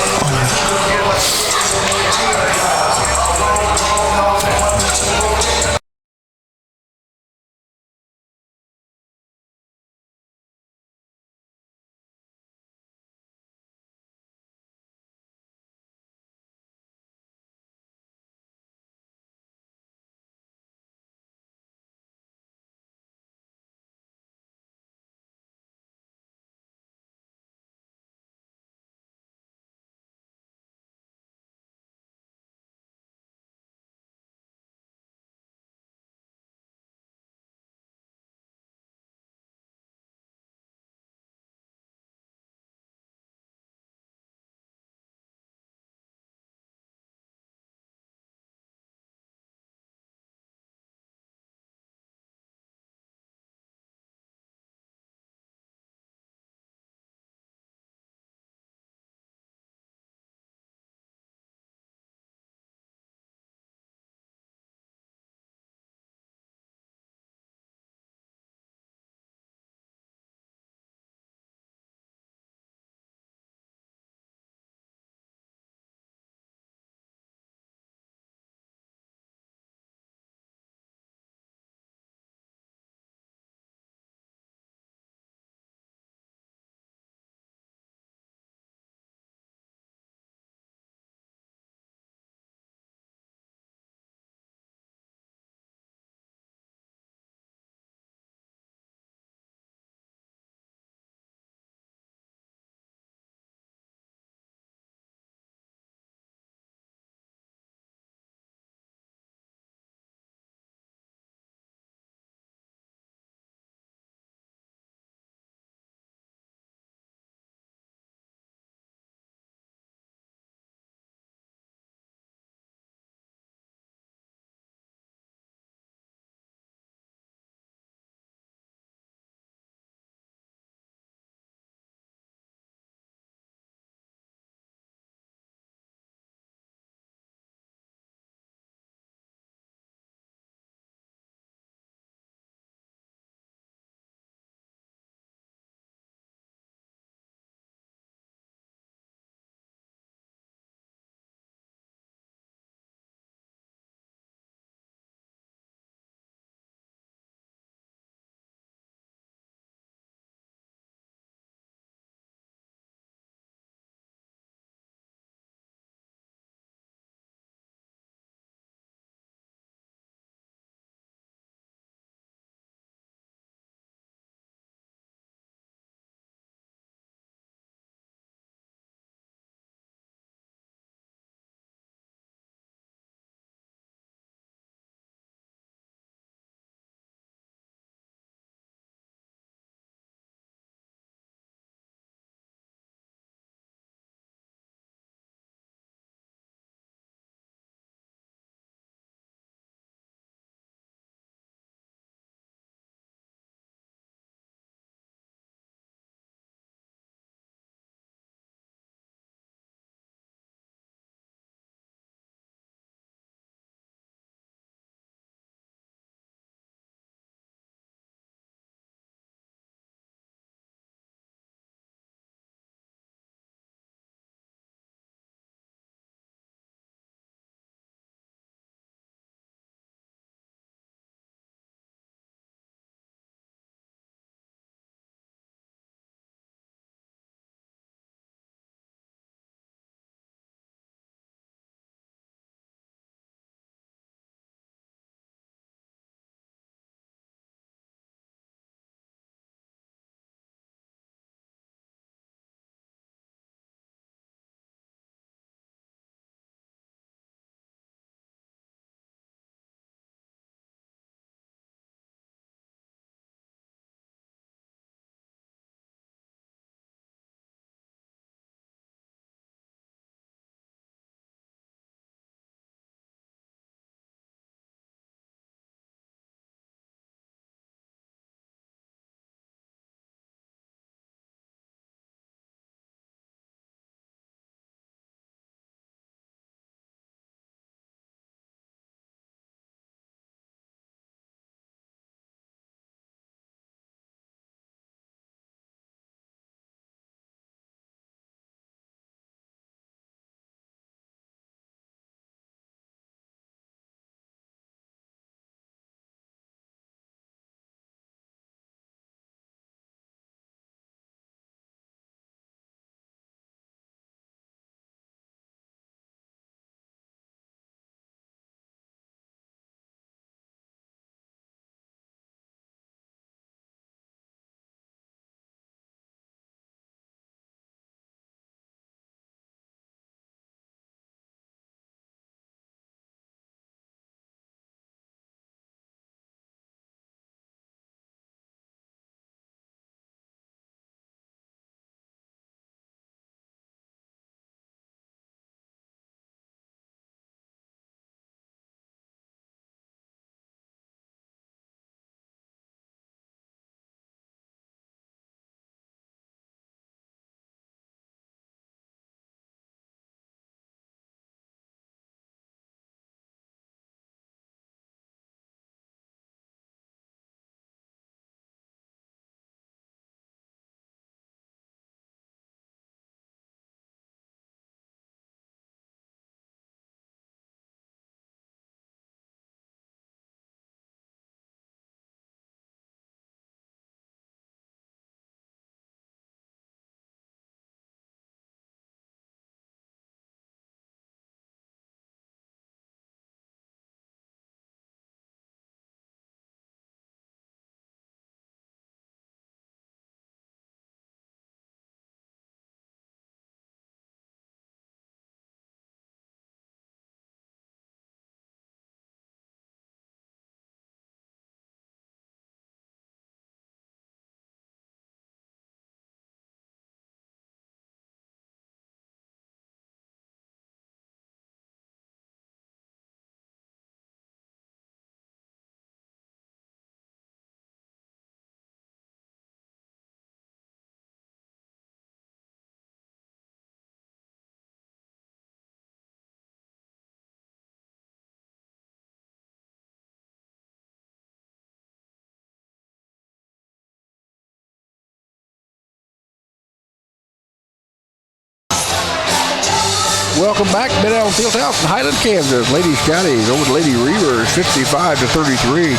Welcome back, Mid-Allen Fieldhouse in Highland, Kansas. Lady Scotties over the Lady Reavers, 55-33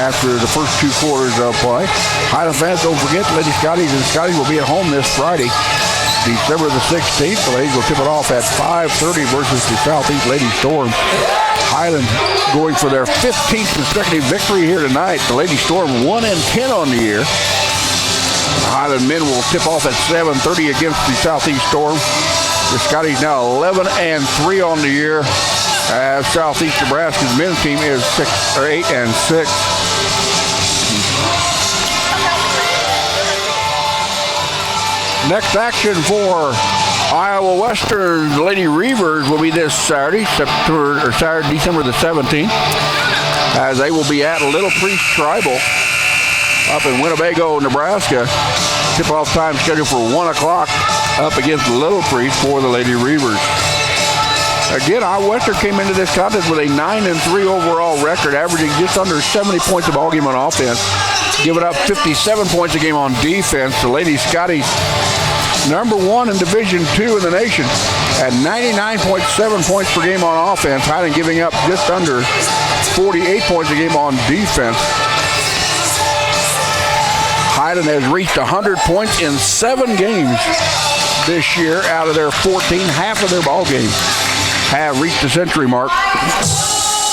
after the first 2 quarters of play. Highland fans, don't forget, Lady Scotties and Scotties will be at home this Friday, December the 16th. The ladies will tip it off at 5:30 versus the Southeast Lady Storm. Highland going for their 15th consecutive victory here tonight. The Lady Storm 1-10 on the year. The Highland men will tip off at 7:30 against the Southeast Storm. The Scotties now 11-3 on the year, as Southeast Nebraska's men's team is 8-6. Next action for Iowa Western Lady Reavers will be this Saturday, December the 17th, as they will be at Little Priest Tribal up in Winnebago, Nebraska. Tip-off time scheduled for 1 o'clock up against Little Priest for the Lady Reavers. Again, Iowa Western came into this contest with a 9-3 overall record, averaging just under 70 points a ball game on offense, giving up 57 points a game on defense. The Lady Scotties, number 1 in Division II in the nation at 99.7 points per game on offense. Highland giving up just under 48 points a game on defense. Highland has reached 100 points in 7 games this year out of their 14. Half of their ball games have reached the century mark.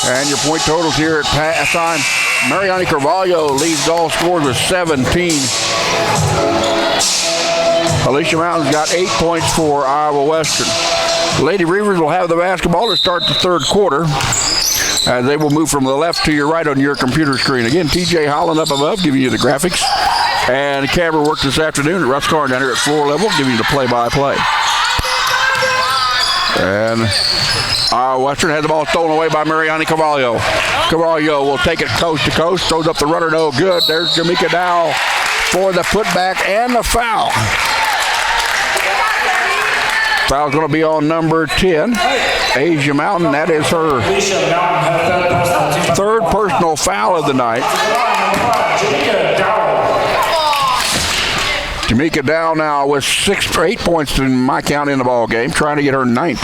And your point totals here at halftime. Mariani Carvalho leads all scores with 17. Alicia Mountain's got 8 points for Iowa Western. Lady Reavers will have the basketball to start the third quarter, as they will move from the left to your right on your computer screen. Again, TJ Holland up above, giving you the graphics. And camera work this afternoon at Russ Karn down here at floor level, giving you the play-by-play. And Iowa Western has the ball stolen away by Mariani Carvalho. Carvalho will take it coast to coast, throws up the runner, no good. There's Jamaica Dow for the putback and the foul. Foul's going to be on number 10, Asia Mountain. That is her third personal foul of the night. Jamaica Dow now with 6 or 8 points in my count in the ball game, trying to get her 9th.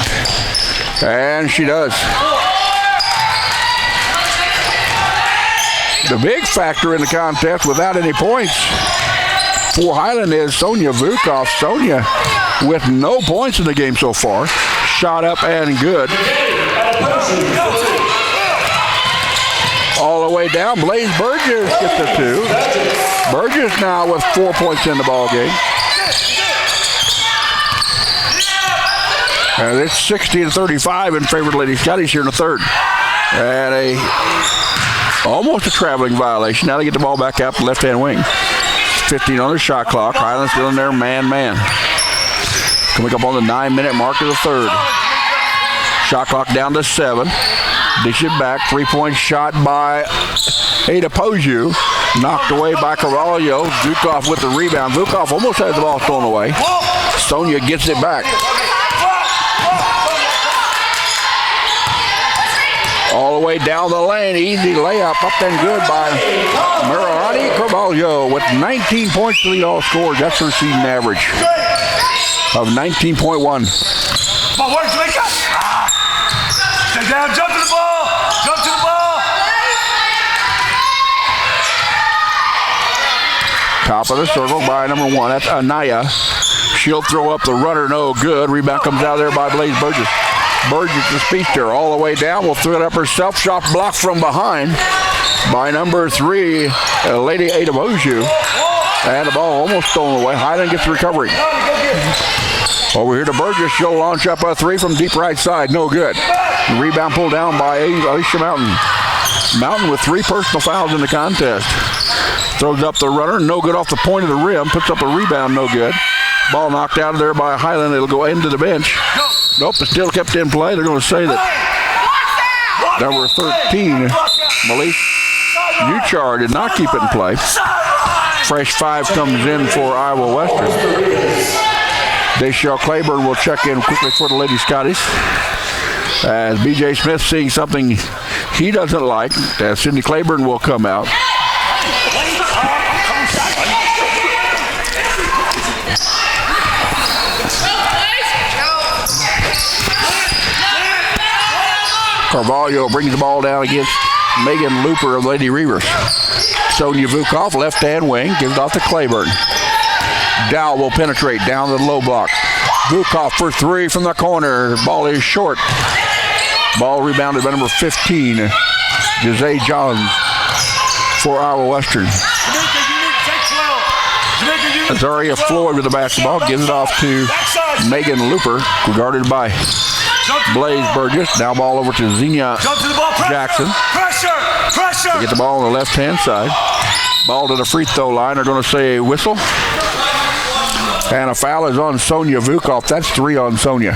And she does. The big factor in the contest without any points for Highland is Sonia Vukov. Sonia with no points in the game so far. Shot up and good. All the way down, Blaze Burgess gets the 2. Burgess now with 4 points in the ball game. And it's 60-35 in favor of Lady Scotties here in the third. And almost a traveling violation. Now they get the ball back out the left-hand wing. 15 on the shot clock. Highland still in there, man. Coming up on the 9-minute mark of the third. Shot clock down to 7. Dish it back. 3-point shot by Ada Poju. Knocked away by Carvalho. Vukov with the rebound. Vukov almost has the ball stolen away. Sonia gets it back. All the way down the lane. Easy layup up and good by Mariani Carvalho with 19 points to lead all scores. That's her season average of 19.1. Come on, work, Jamaica. Stay down, jump to the ball. Jump to the ball. Top of the circle by number 1. That's Anaya. She'll throw up the runner, no good. Rebound comes out there by Blaze Burgess. Burgess, the speedster, all the way down. Will throw it up herself. Shot blocked from behind by number 3, Lady Ada Boju. And the ball almost stolen away. Highland gets the recovery. Over here to Burgess. She'll launch up a 3 from deep right side. No good. Rebound pulled down by Alicia Mountain. Mountain with 3 personal fouls in the contest. Throws up the runner. No good off the point of the rim. Puts up a rebound. No good. Ball knocked out of there by Highland. It'll go into the bench. Nope, it's still kept in play. They're going to say that number 13, Malik Uchar, did not keep it in play. Fresh 5 comes in for Iowa Western. Deshelle Claiborne will check in quickly for the Lady Scotties, as B.J. Smith seeing something he doesn't like. Cindy Claiborne will come out. Carvalho brings the ball down against Megan Looper of Lady Reavers. Sonia Vukov, left-hand wing, gives it off to Claiborne. Dow will penetrate down the low block. Vukov for three from the corner. Ball is short. Ball rebounded by number 15, Jose Johns for Iowa Western. Azaria Floyd with the basketball, gives it off to Megan Looper, guarded by Blaze Burgess. Now ball over to Xenia Jackson. They get the ball on the left-hand side. Ball to the free throw line. They're going to say a whistle. And a foul is on Sonia Vukov. That's 3 on Sonia.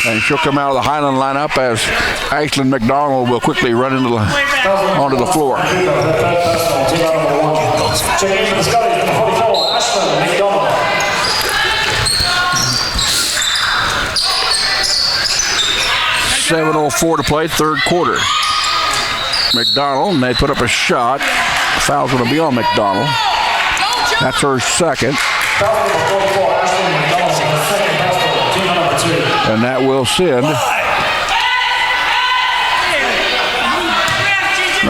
And she'll come out of the Highland lineup as Ashlyn McDonald will quickly run onto the floor. 7:04 to play, third quarter. McDonald, and they put up a shot. The foul's going to be on McDonald. That's her second. And that will send.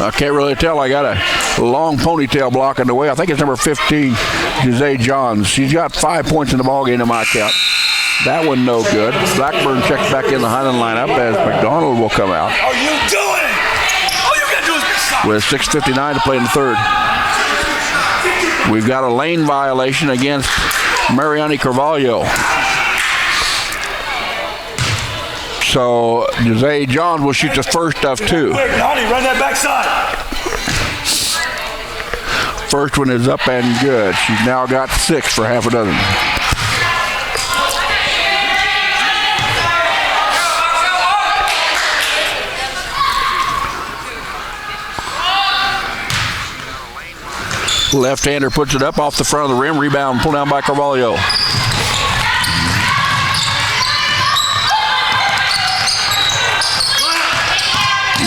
I can't really tell. I got a long ponytail blocking the way. I think it's number 15, Jose Johns. She's got 5 points in the ballgame in my count. That one no good. Blackburn checks back in the Highland lineup as McDonald will come out. How are you doing? All you gotta do is be soft. With 6:59 to play in the third. We've got a lane violation against Mariani Carvalho. So Jose Johns will shoot the first of 2. Honey, run that backside. First one is up and good. She's now got 6 for half a dozen. Left-hander puts it up off the front of the rim. Rebound pulled down by Carvalho.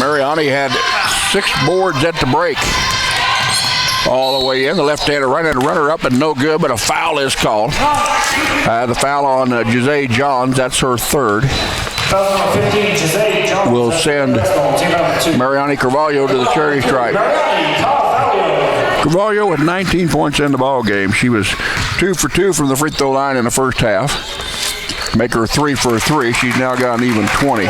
Mariani had 6 boards at the break. All the way in. The left-hander runner up and no good, but a foul is called. The foul on Jose Johns. That's her third. Will send Mariani Carvalho to the cherry stripe. Carvalho with 19 points in the ball game. She was 2 for 2 from the free throw line in the first half. Make her 3 for 3. She's now got an even 20.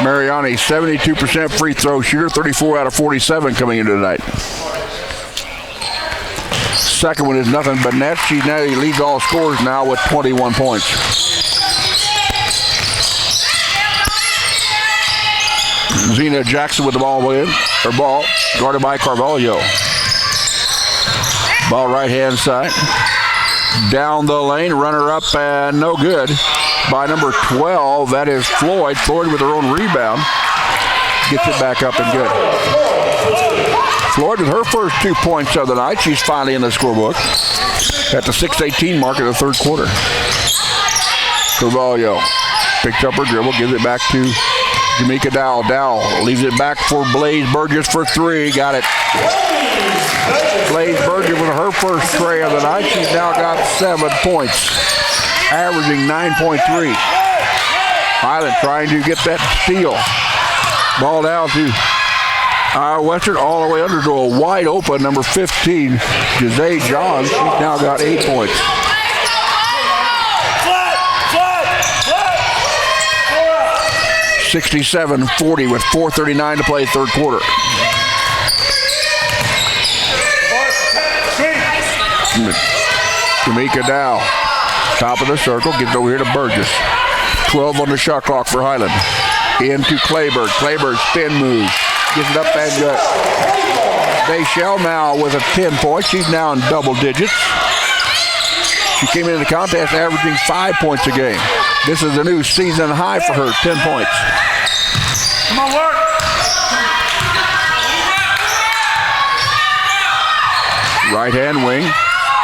Mariani, 72% free throw shooter, 34 out of 47 coming into tonight. Second one is nothing but net. She now leads all scorers now with 21 points. Xenia Jackson with the ball guarded by Carvalho. Ball right-hand side. Down the lane, runner up and no good by number 12. That is Floyd. Floyd with her own rebound. Gets it back up and good. Floyd with her first 2 points of the night. She's finally in the scorebook at the 6:18 mark of the third quarter. Carvalho picks up her dribble, gives it back to Jamaica Dow. Dow leaves it back for Blaze Burgess for 3. Got it. Blaze Burgess with her first tray of the night. She's now got 7 points, averaging 9.3. Highland trying to get that steal. Ball down to Iowa Western, all the way under to a wide open number 15, Jose Johns. She's now got 8 points. 67-40 with 4:39 to play, third quarter. Jamaica Dow, top of the circle, gets over here to Burgess. 12 on the shot clock for Highland. Into Claiborne. Claiborne spin move. Gets it up and good. Bayshell now with a 10 points. She's now in double digits. She came into the contest averaging 5 points a game. This is a new season high for her, 10 points. Come on, work. Right-hand wing.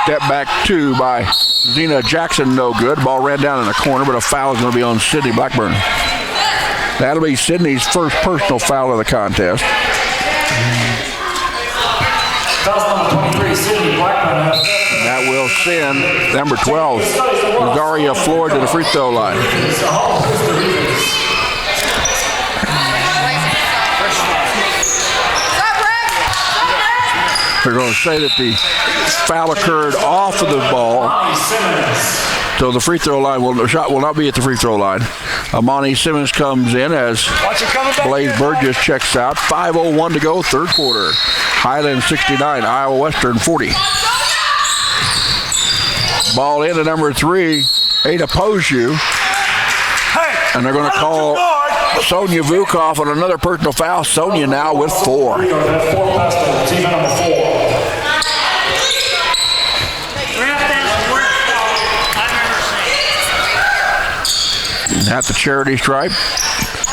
Step back 2 by Xenia Jackson, no good. Ball ran down in the corner, but a foul is going to be on Sydney Blackburn. That'll be Sydney's first personal foul of the contest. That will send number 12, Daria Floyd, to the free throw line. They're going to say that the foul occurred off of the ball. So the free throw line the shot will not be at the free throw line. Amani Simmons comes in as Blaze Burgess checks out. 5:01 to go, third quarter. Highland 69, Iowa Western 40. Ball into number 3, Ada Poju. And they're going to call Sonia Vukov on another personal foul. Sonia now with 4. At the charity stripe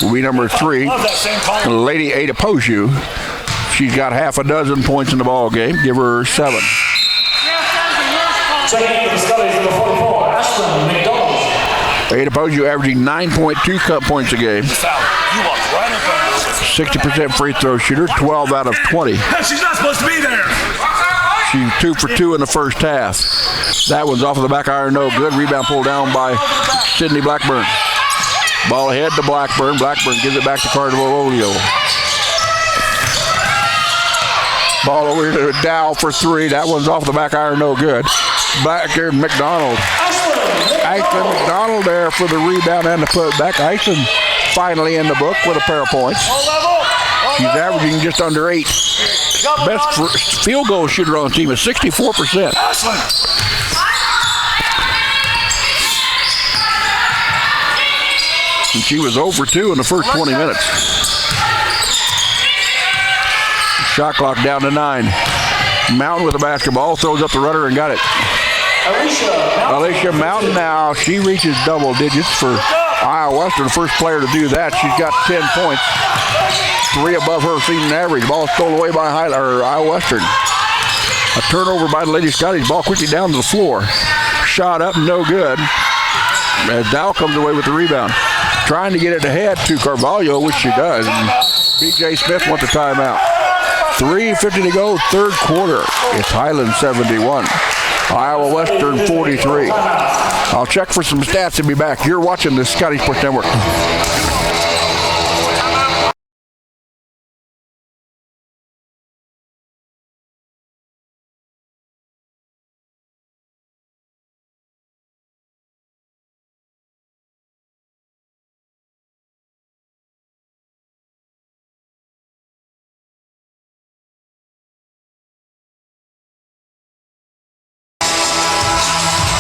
will be number 3, Lady Ada Poju. She's got half a dozen points in the ball game. Give her 7. Ada Poju averaging 9.2 cut points a game. 60% free throw shooter, 12 out of 20. She's not supposed to be there. She's 2 for 2 in the first half. That one's off of the back iron, no good. Rebound pulled down by Sydney Blackburn. Ball ahead to Blackburn. Blackburn gives it back to Carvalho. Ball over to Dow for 3. That one's off the back iron, no good. Back here, McDonald. Ashton McDonald there for the rebound and the putback. Ashton finally in the book with a pair of points. She's averaging just under 8. Best field goal shooter on the team is 64%. And she was 0 for 2 in the first 20 minutes. Shot clock down to 9. Mountain with the basketball, throws up the rudder and got it. Alicia Mountain now, she reaches double digits for Iowa Western, the first player to do that. She's got 10 points, 3 above her season average. Ball stolen away by Iowa Western. A turnover by the Lady Scotties. Ball quickly down to the floor. Shot up, no good. As Dow comes away with the rebound. Trying to get it ahead to Carvalho, which she does. And B.J. Smith wants a timeout. 3:50 to go, third quarter. It's Highland 71. Iowa Western 43. I'll check for some stats and be back. You're watching the Scotty Sports Network.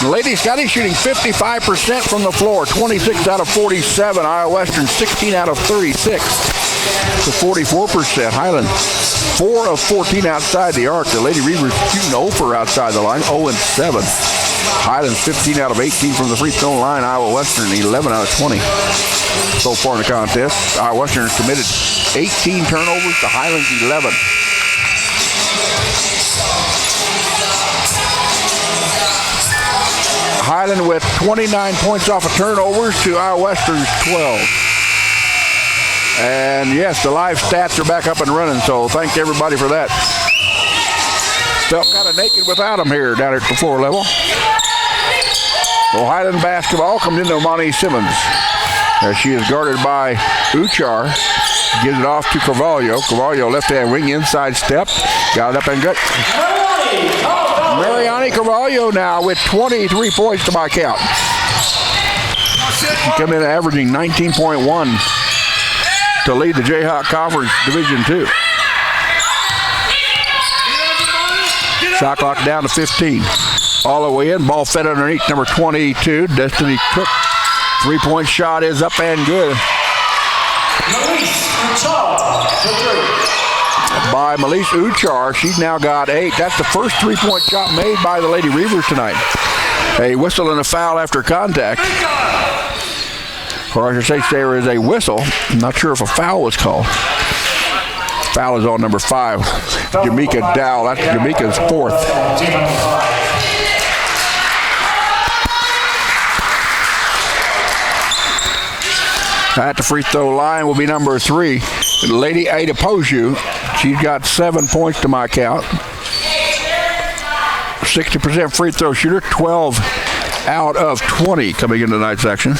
The Lady Scotty shooting 55% from the floor, 26 out of 47. Iowa Western 16 out of 36 to 44%. Highland 4 of 14 outside the arc. The Lady Reavers shooting over outside the line, 0 and 7. Highland's 15 out of 18 from the free throw line. Iowa Western 11 out of 20 so far in the contest. Iowa Western has committed 18 turnovers to Highland's 11. Highland with 29 points off of turnovers to Iowa Western's 12. And yes, the live stats are back up and running, so thank everybody for that. Felt kind of naked without them here down at the floor level. So Highland basketball comes into Amani Simmons as she is guarded by Uchar. Gives it off to Carvalho. Carvalho left hand wing, inside step. Got it up and good. Mariani Carvalho now with 23 points to my count. She come in averaging 19.1 to lead the Jayhawk Conference Division II. Shot clock down to 15. All the way in, ball fed underneath number 22, Destiny Cook. 3-point shot is up and good. By Melise Uchar. She's now got 8. That's the first 3-point shot made by the Lady Reavers tonight. A whistle and a foul after contact. Or I should say there is a whistle. I'm not sure if a foul was called. Foul is on number 5. Jamaica Dow. That's Jamaica's 4th. At the free throw line will be number 3, Lady Ada Poju. She's got 7 points to my count. 60% free throw shooter, 12 out of 20 coming into tonight's action.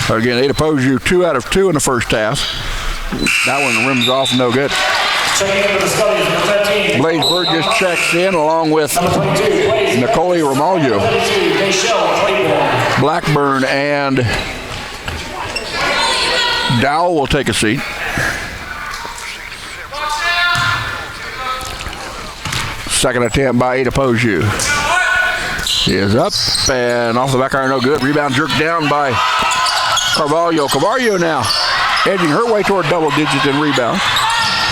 Again, Ada Poju 2 out of 2 in the first half. That one rims off, no good. Checking into the studies, number 13. Blaze Burgess checks in along with Number 22, Blaze. Nicole Romaglio. 32, Deshelle Claiborne. Blackburn and Dowell will take a seat. Second attempt by Ada Poju. Is up and off the back iron, no good. Rebound jerked down by Carvalho. Carvalho now edging her way toward double digits in rebound.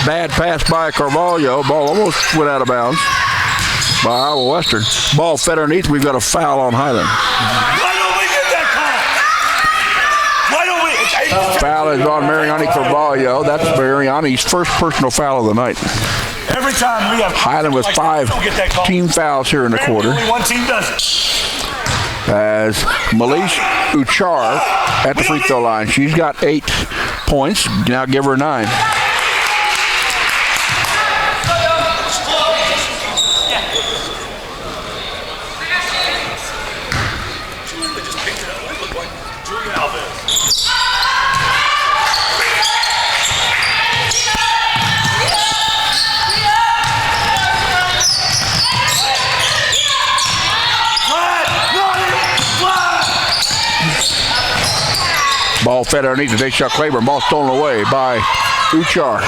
Bad pass by Carvalho. Ball almost went out of bounds by Iowa Western. Ball fed underneath. We've got a foul on Highland. Why don't we get that call? Why don't we? Foul is on Mariani Carvalho. That's Mariani's first personal foul of the night. Every time we have Highland with 5 team fouls here in the quarter. Only one team does it. As Malish Uchar at the free throw line. She's got 8 points. Now give her 9. Ball fed underneath the Deshelle Claiborne. Ball stolen away by Uchar.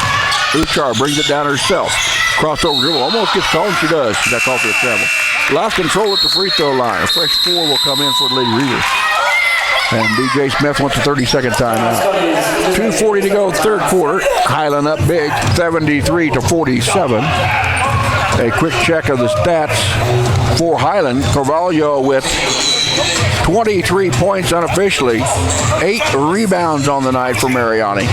Uchar brings it down herself. Crossover dribble. Almost gets called. She does. She got called for a travel. Lost control at the free throw line. A fresh 4 will come in for the Lady Reavers. And DJ Smith wants a 30-second timeout. 2:40 to go, third quarter. Highland up big, 73-47. A quick check of the stats for Highland. Carvalho with 23 points unofficially, 8 rebounds on the night for Mariani.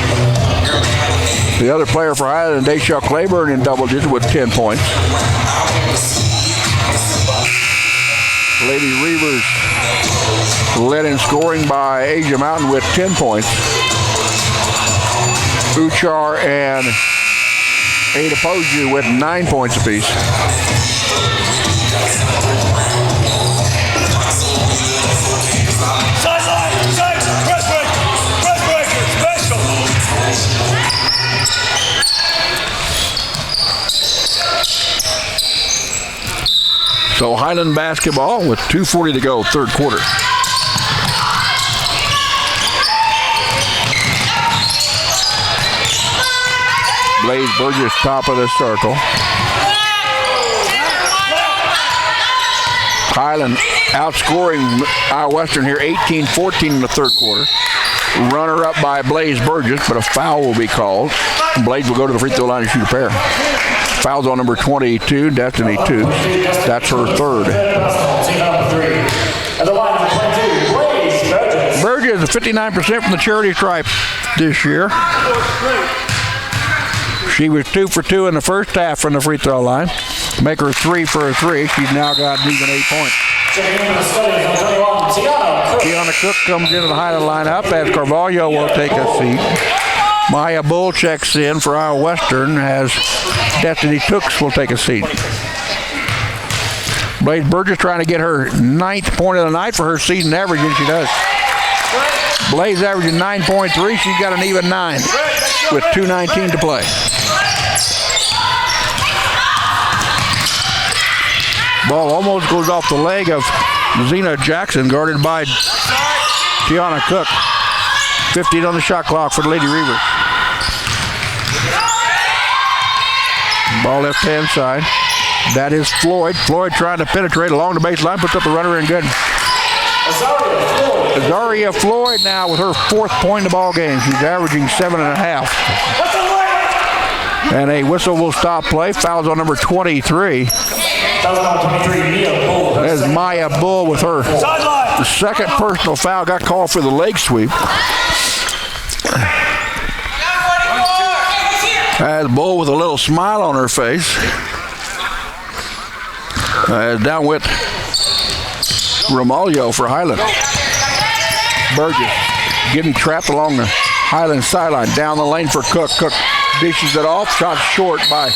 The other player for Highland, Deshelle Claiborne, in double digits with 10 points. Lady Reavers led in scoring by Asia Mountain with 10 points. Uchar and Ada Poju with 9 points apiece. So Highland basketball with 2:40 to go, third quarter. Blaze Burgess top of the circle. Highland outscoring Iowa Western here 18-14 in the third quarter. Runner up by Blaze Burgess, but a foul will be called. Blaze will go to the free throw line and shoot a pair. Fouls on number 22, Destiny 2. That's her third. Burgess is 59% from the charity stripe this year. She was 2 for 2 in the first half from the free throw line. Make her 3 for 3. She's now got an even 8 points. Tiana Cook comes into the Highland lineup as Carvalho will take a seat. Maya Bull checks in for Iowa Western as Destiny Tooks will take a seat. Blaze Burgess trying to get her 9th point of the night for her season average, and she does. Blaze averaging 9.3. She's got an even 9 with 2:19 to play. Ball almost goes off the leg of Zena Jackson, guarded by Tiana Cook. 15 on the shot clock for the Lady Reavers. Ball left hand side. That is Floyd. Floyd trying to penetrate along the baseline, puts up the runner and good. Azaria Floyd now with her 4th point in the ball game. She's averaging 7.5. And a whistle will stop play. Fouls on number 23. There's Maya Bull with her second personal foul. Got called for the leg sweep. As Bull with a little smile on her face. Down with Romaglio for Highland. Burgess getting trapped along the Highland sideline. Down the lane for Cook. Cook dishes it off. Shot short by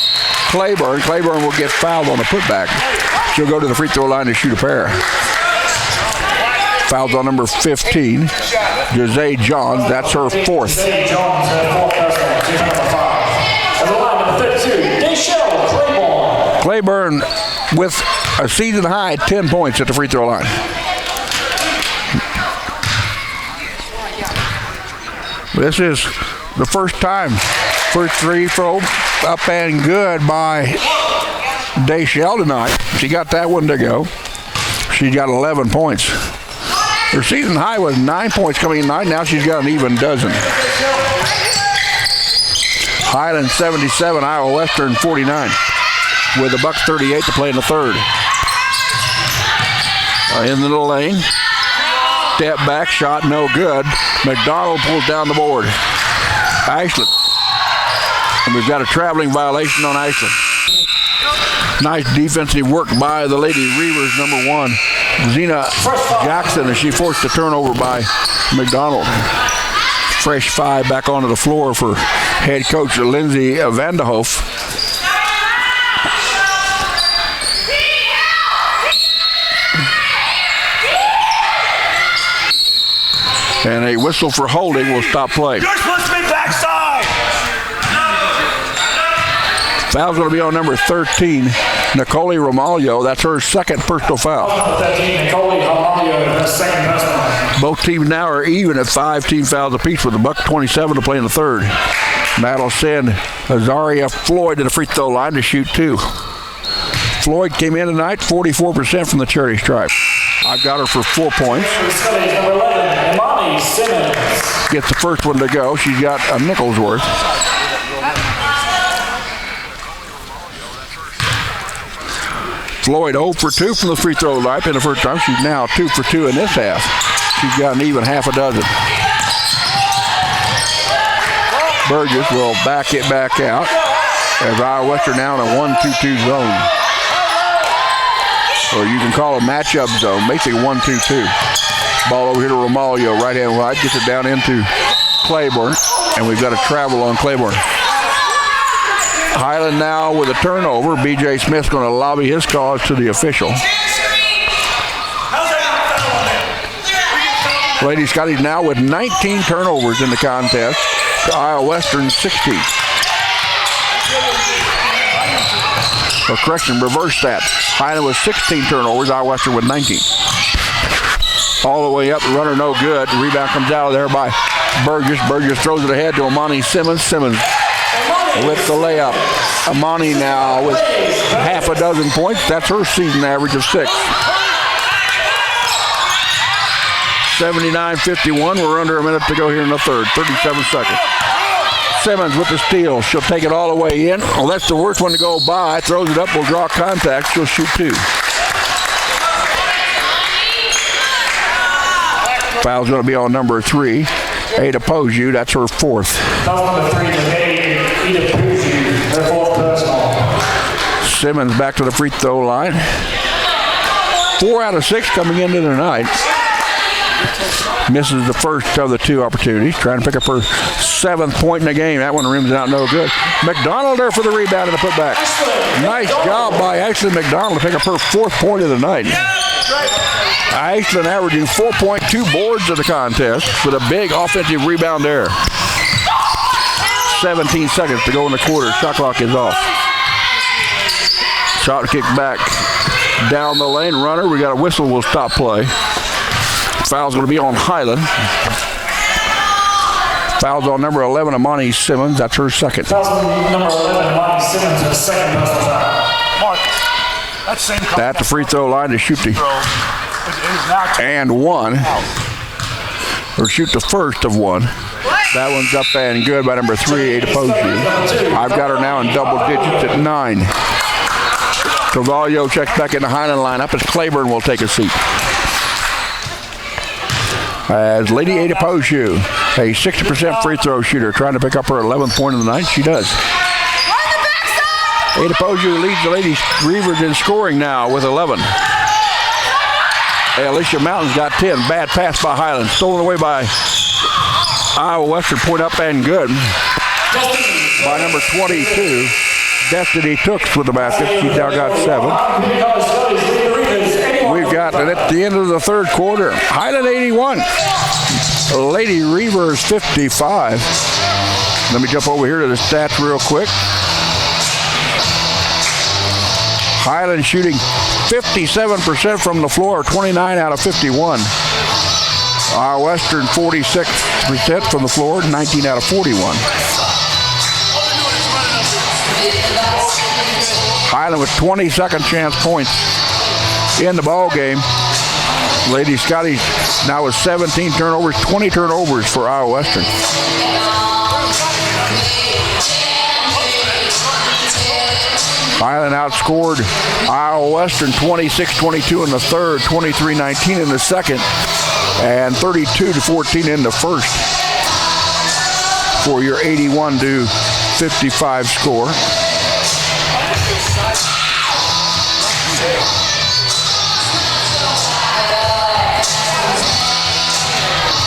Claiborne. Claiborne will get fouled on the putback. She'll go to the free throw line to shoot a pair. Fouls on number 15, Jose Johns. That's her fourth. St. John's, her fourth personal, team number 5. And the line number 32, Deshelle Claiborne. Claiborne with a season high 10 points at the free throw line. This is the first time. First free throw up and good by Deshelle tonight. She got that one to go. She got 11 points. Her season high was 9 points coming in tonight. Now she's got an even dozen. Highland 77, Iowa Western 49. With $1:38 to play in the third. In the lane. Step back, shot no good. McDonald pulls down the board. Ashland. And we've got a traveling violation on Ashland. Nice defensive work by the Lady Reavers, number 1. Zena Jackson, as she forced a turnover by McDonald. Fresh 5 back onto the floor for head coach Lindsay Vanderhoof. And a whistle for holding will stop play. You're supposed to be backside. Foul's going to be on number 13, Nicole Romaglio. That's her second personal foul. Number 13, Nicole Romaglio, her second personal. Both teams now are even at 5 team fouls apiece with $1:27 to play in the third. That'll send Azaria Floyd to the free throw line to shoot 2. Floyd came in tonight 44% from the charity stripe. I've got her for 4 points. Number 11, Imani Simmons. Gets the first one to go. She's got a nickel's worth. Floyd 0 for 2 from the free throw line in the first time. She's now 2 for 2 in this half. She's got an even half a dozen. Burgess will back it back out as Iowa Western now in a 1-2-2 zone. Or you can call a matchup zone, basically 1-2-2. Ball over here to Romaglio, right hand wide, gets it down into Claiborne, and we've got a travel on Claiborne. Highland now with a turnover. B.J. Smith's going to lobby his cause to the official. Lady Scotty's now with 19 turnovers in the contest to Iowa Western 16. Or correction, reverse that. Highland with 16 turnovers, Iowa Western with 19. All the way up, the runner no good. The rebound comes out of there by Burgess. Burgess throws it ahead to Imani Simmons. Simmons with the layup. Imani now with half a dozen points. That's her season average of 6. 79-51. We're under a minute to go here in the third. 37 seconds. Simmons with the steal. She'll take it all the way in. Well, that's the worst one to go by. Throws it up, will draw contact. She'll shoot 2. Foul's going to be on number 3. Ada Poju, that's her 4th. Foul number 3, Ada Poju, her 4th personal. Simmons back to the free throw line. 4 out of 6 coming into the night. Misses the first of the 2 opportunities. Trying to pick up her 7th point in the game. That one rims out no good. McDonald there for the rebound and the putback. Nice job by Ashley McDonald to pick up her 4th point of the night. Ashland averaging 4.2 boards in the contest with a big offensive rebound there. 17 seconds to go in the quarter. Shot clock is off. Shot kick back down the lane. Runner, we got a whistle, will stop play. Foul's going to be on Highland. Foul's on number 11, Imani Simmons. That's her 2nd. Foul's on number 11, Imani Simmons, her 2nd personal foul. Mark, that's same At the free throw line to shoot the and 1. Or shoot the first of 1. That one's up and good by number 3, Ada Poju. I've got her now in double digits at 9. Carvalho checks back in the Highland lineup as Claiborne will take a seat. As Lady Ada Poju, a 60% free throw shooter, trying to pick up her 11th point of the night. She does. Ada Poju leads the Lady Reavers in scoring now with 11. Alicia Mountain's got 10. Bad pass by Highland. Stolen away by Iowa Western. Point up and good by number 22. Destiny Tooks with the basket. She's now got 7. We've got shot at the end of the third quarter. Highland 81. Lady Reavers 55. Let me jump over here to the stats real quick. Highland shooting 57% from the floor, 29 out of 51. Western 46% from the floor, 19 out of 41. Highland with 20 second chance points in the ball game. Lady Scotties now with 17 turnovers, 20 turnovers for Iowa Western. Highland outscored Iowa Western 26-22 in the third, 23-19 in the second, and 32-14 in the first for your 81-55 score.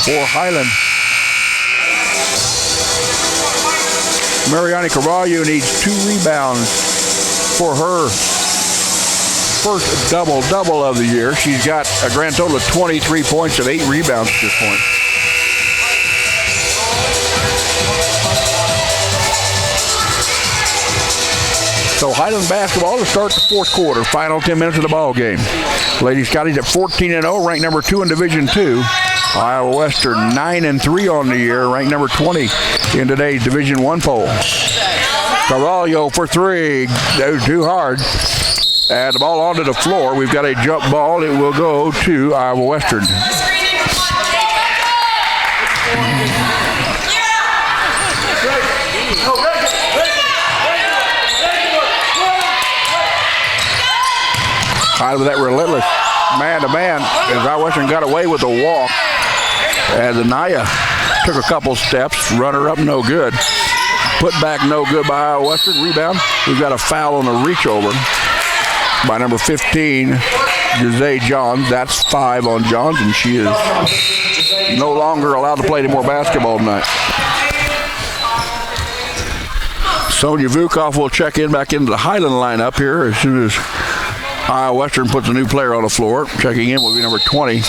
For Highland, Mariani Carvalho needs 2 rebounds for her first double-double of the year. She's got a grand total of 23 points and 8 rebounds at this point. So Highland basketball to start the fourth quarter. Final 10 minutes of the ball game. Lady Scotties at 14-0, ranked number 2 in Division II. Iowa Western 9-3 on the year, ranked number 20 in today's Division I poll. Carvalho for 3, too hard. And the ball onto the floor. We've got a jump ball. It will go to Iowa Western. Out of that relentless man-to-man as Iowa Western got away with a walk. As Anaya took a couple steps, runner up, no good. Put back, no good by Iowa Western. Rebound. We've got a foul on the reach over by number 15, Jose Johns. That's 5 on Johns, and she is no longer allowed to play any more basketball tonight. Sonia Vukov will check in back into the Highland lineup here as soon as Iowa Western puts a new player on the floor. Checking in will be number 20.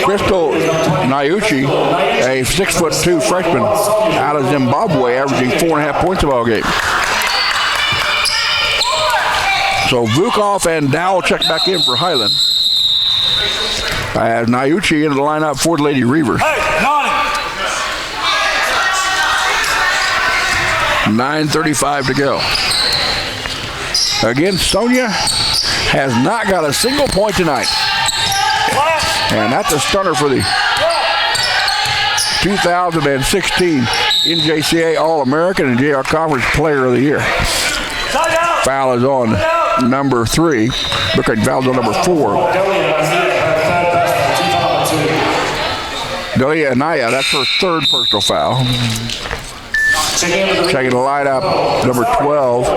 Crystal Nyuchi, a 6'2" freshman out of Zimbabwe, averaging 4.5 points a ball game. So Vukov and Dow check back in for Highland. As Nyuchi into the lineup for the Lady Reavers. 9:35 to go. Again, Sonia has not got a single point tonight. And that's a stunner for the 2016 NJCA All-American and JR Conference Player of the Year. Foul is on number 3. Looking foul's on number 4. Delia Anaya, that's her 3rd personal foul. Checking the light up, number 12.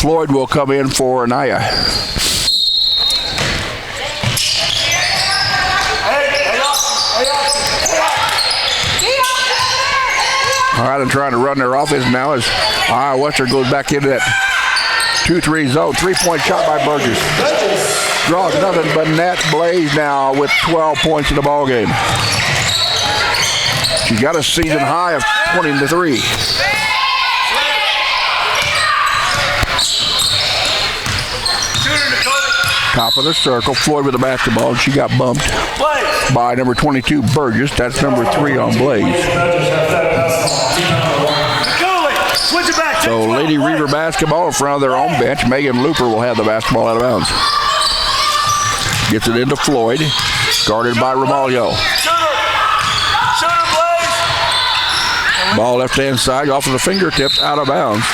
Floyd will come in for Anaya. Highland trying to run their offense now as Iowa Western goes back into that 2-3 zone. 3-point shot by Burgess. Draws nothing but net. Blaze now with 12 points in the ball game. She got a season high of 20-3. Top of the circle, Floyd with the basketball, and she got bumped by number 22, Burgess. That's number 3 on Blaze. So Lady Reaver basketball in front of their own bench. Megan Looper will have the basketball out of bounds. Gets it into Floyd, guarded by Ramalho. Ball left-hand side, off of the fingertips, out of bounds.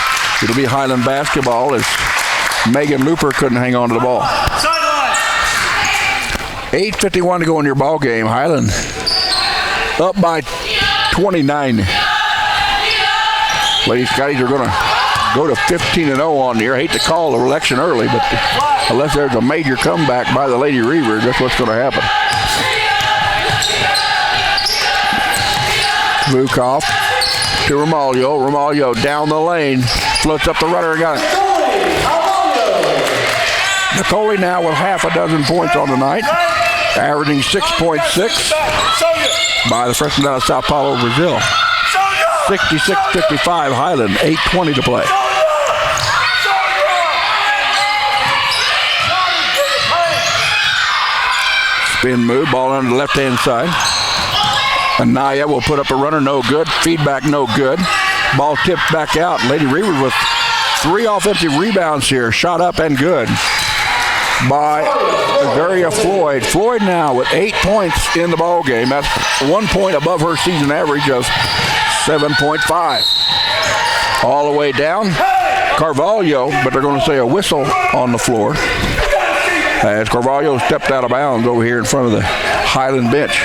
It'll be Highland basketball as Megan Looper couldn't hang on to the ball. 8:51 to go in your ball game. Highland up by 29. Lady Scotties are going to go to 15-0 on the year. I hate to call the election early, but unless there's a major comeback by the Lady Reavers, that's what's going to happen. Vukov to Ramalho. Ramalho down the lane. Floats up the runner and got it. Nicole now with half a dozen points on the night, averaging 6.6 by the freshman out of Sao Paulo, Brazil. 66-55 Highland, 8:20 to play. Spin move, ball on the left-hand side. Anaya will put up a runner, no good. Feedback, no good. Ball tipped back out. Lady Reaver with 3 offensive rebounds here. Shot up and good by Azaria Floyd. Floyd now with 8 points in the ball game. That's 1 point above her season average of 7.5. All the way down, Carvalho, but they're going to say a whistle on the floor as Carvalho stepped out of bounds over here in front of the Highland bench.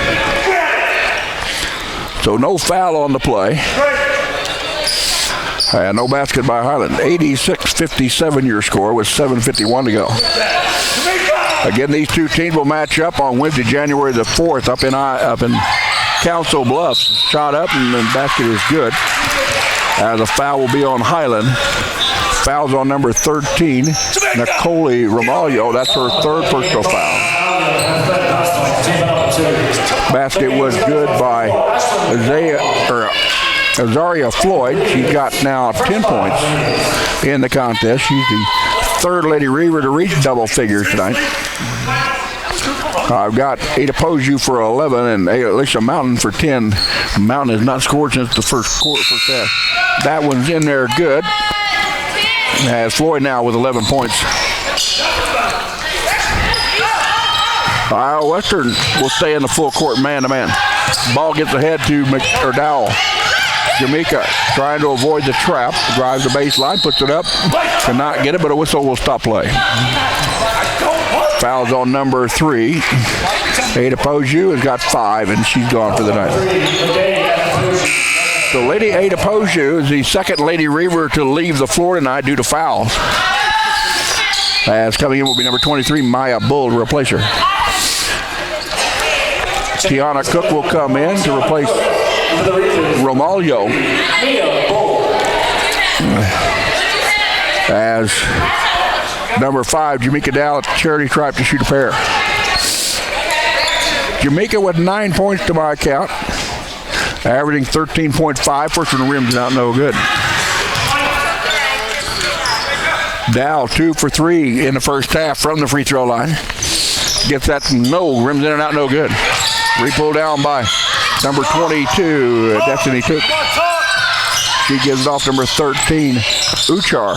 So no foul on the play. And no basket by Highland. 86-57 your score with 7:51 to go. Again, these two teams will match up on Wednesday, January the 4th up in Council Bluffs. Shot up and the basket is good. The foul will be on Highland. Foul's on number 13, Nicole Romaglio. That's her third personal foul. Basket was good by Azaria Floyd. She got now 10 points in the contest. She's the third Lady Reaver to reach double figures tonight. I've got Ada Poju for 11 and Alicia Mountain for 10. Mountain has not scored since the first quarter. That one's in there good. Has Floyd now with 11 points. Iowa Western will stay in the full court man-to-man. Ball gets ahead to McDowell. Jamaica trying to avoid the trap. Drives the baseline, puts it up. Cannot get it, but a whistle will stop play. Foul's on number 3. Ada Poju has got 5, and she's gone for the night. So Lady Ada Poju is the second Lady Reaver to leave the floor tonight due to fouls. As coming in will be number 23, Maya Bull, to replace her. Tiana Cook will come in to replace Romaglio. As number 5, Jamaica Dow at the charity stripe to shoot a pair. Jamaica with 9 points to my count. Averaging 13.5. First one rims out, no good. Dow 2 for 3 in the first half from the free throw line. Gets that no, rims in and out, no good. Re-pull down by number 22, Destiny Took. She gives it off number 13, Uchar.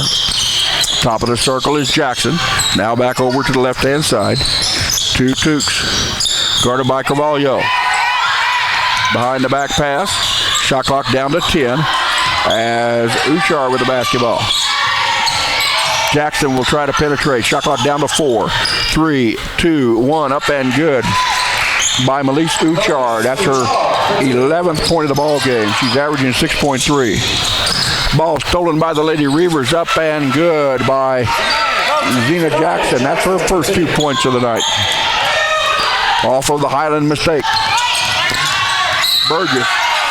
Top of the circle is Jackson. Now back over to the left-hand side. 2 Tooks. Guarded by Carvalho. Behind the back pass. Shot clock down to 10 as Uchar with the basketball. Jackson will try to penetrate. Shot clock down to 4. 3, 2, 1. Up and good by Melise Uchar. That's her 11th point of the ball game. She's averaging 6.3. Ball stolen by the Lady Reavers. Up and good by Zena Jackson. That's her first 2 points of the night. Off of the Highland mistake. Burgess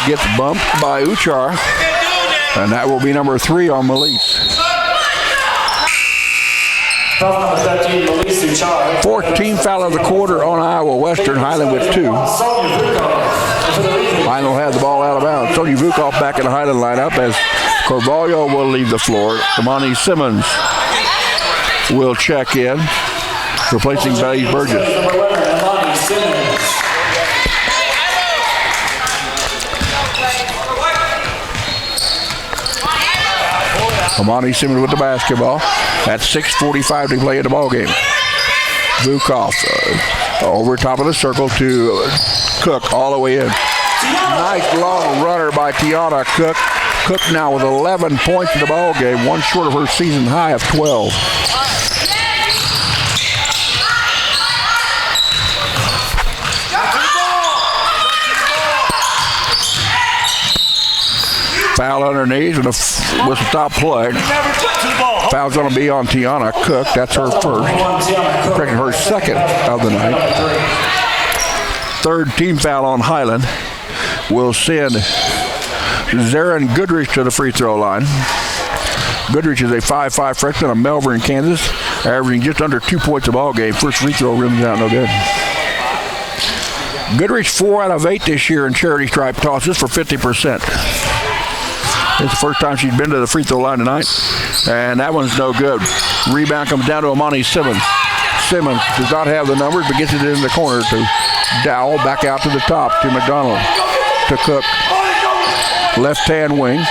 gets bumped by Uchar. And that will be number 3 on Melise. 14th foul of the quarter on Iowa Western. Highland with 2. Highland will have the ball out of bounds. Sonia Vukov back in the Highland lineup as Carvalho will leave the floor. Amani Simmons will check in, replacing Betty Burgess. Amani Simmons with the basketball. That's 6:45 to play in the ball game. Vukov over top of the circle to Cook all the way in. Nice long runner by Tiana Cook. Cook now with 11 points in the ball game, 1 short of her season high of 12. Foul underneath and a whistle stop play. Foul's going to be on Tiana Cook. That's her first. Her second of the night. Third team foul on Highland will send Zarin Goodrich to the free throw line. Goodrich is a 5'5" freshman of Melbourne, Kansas, averaging just under 2 points a ball game. First free throw rims out, no good. Goodrich 4 out of 8 this year in charity stripe tosses for 50%. It's the first time she's been to the free throw line tonight, and that one's no good. Rebound comes down to Amani Simmons. Simmons does not have the numbers, but gets it in the corner to Dowell. Back out to the top to McDonald. To Cook. Left-hand wing.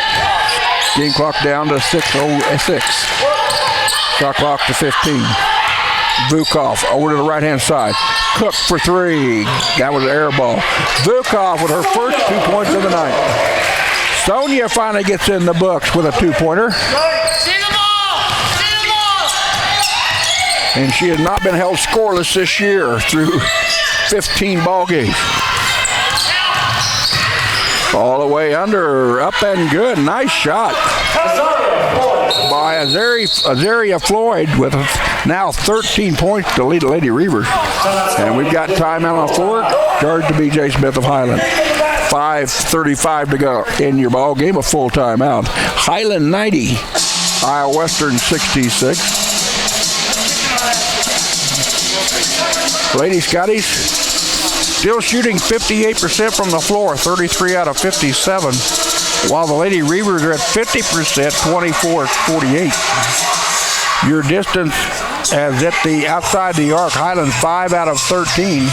Game clock down to 6:06. Shot clock to 15. Vukov over to the right-hand side. Cook for 3. That was an air ball. Vukov with her first 2 points of the night. Sonia finally gets in the books with a 2-pointer. And she has not been held scoreless this year through 15 ball games. All the way under, up and good. Nice shot by Azaria Floyd with now 13 points to lead the Lady Reavers. And we've got timeout on the floor. Charged to B.J. Smith of Highland. 5:35 to go in your ball game, a full timeout. Highland 90, Iowa Western 66. Lady Scotties still shooting 58% from the floor, 33 out of 57, while the Lady Reavers are at 50%, 24-48. Your distance as at the outside the arc, Highland 5 out of 13,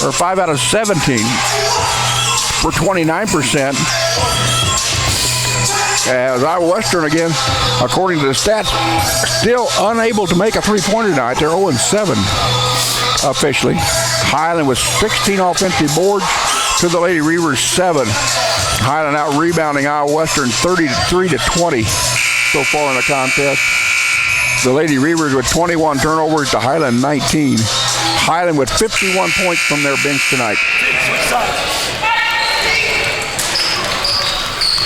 or 5 out of 17 for 29%. As Iowa Western, again, according to the stats, still unable to make a three-pointer tonight. They're 0-7 officially. Highland with 16 offensive boards to the Lady Reavers 7. Highland out rebounding Iowa Western 33-20 so far in the contest. The Lady Reavers with 21 turnovers to Highland 19. Highland with 51 points from their bench tonight.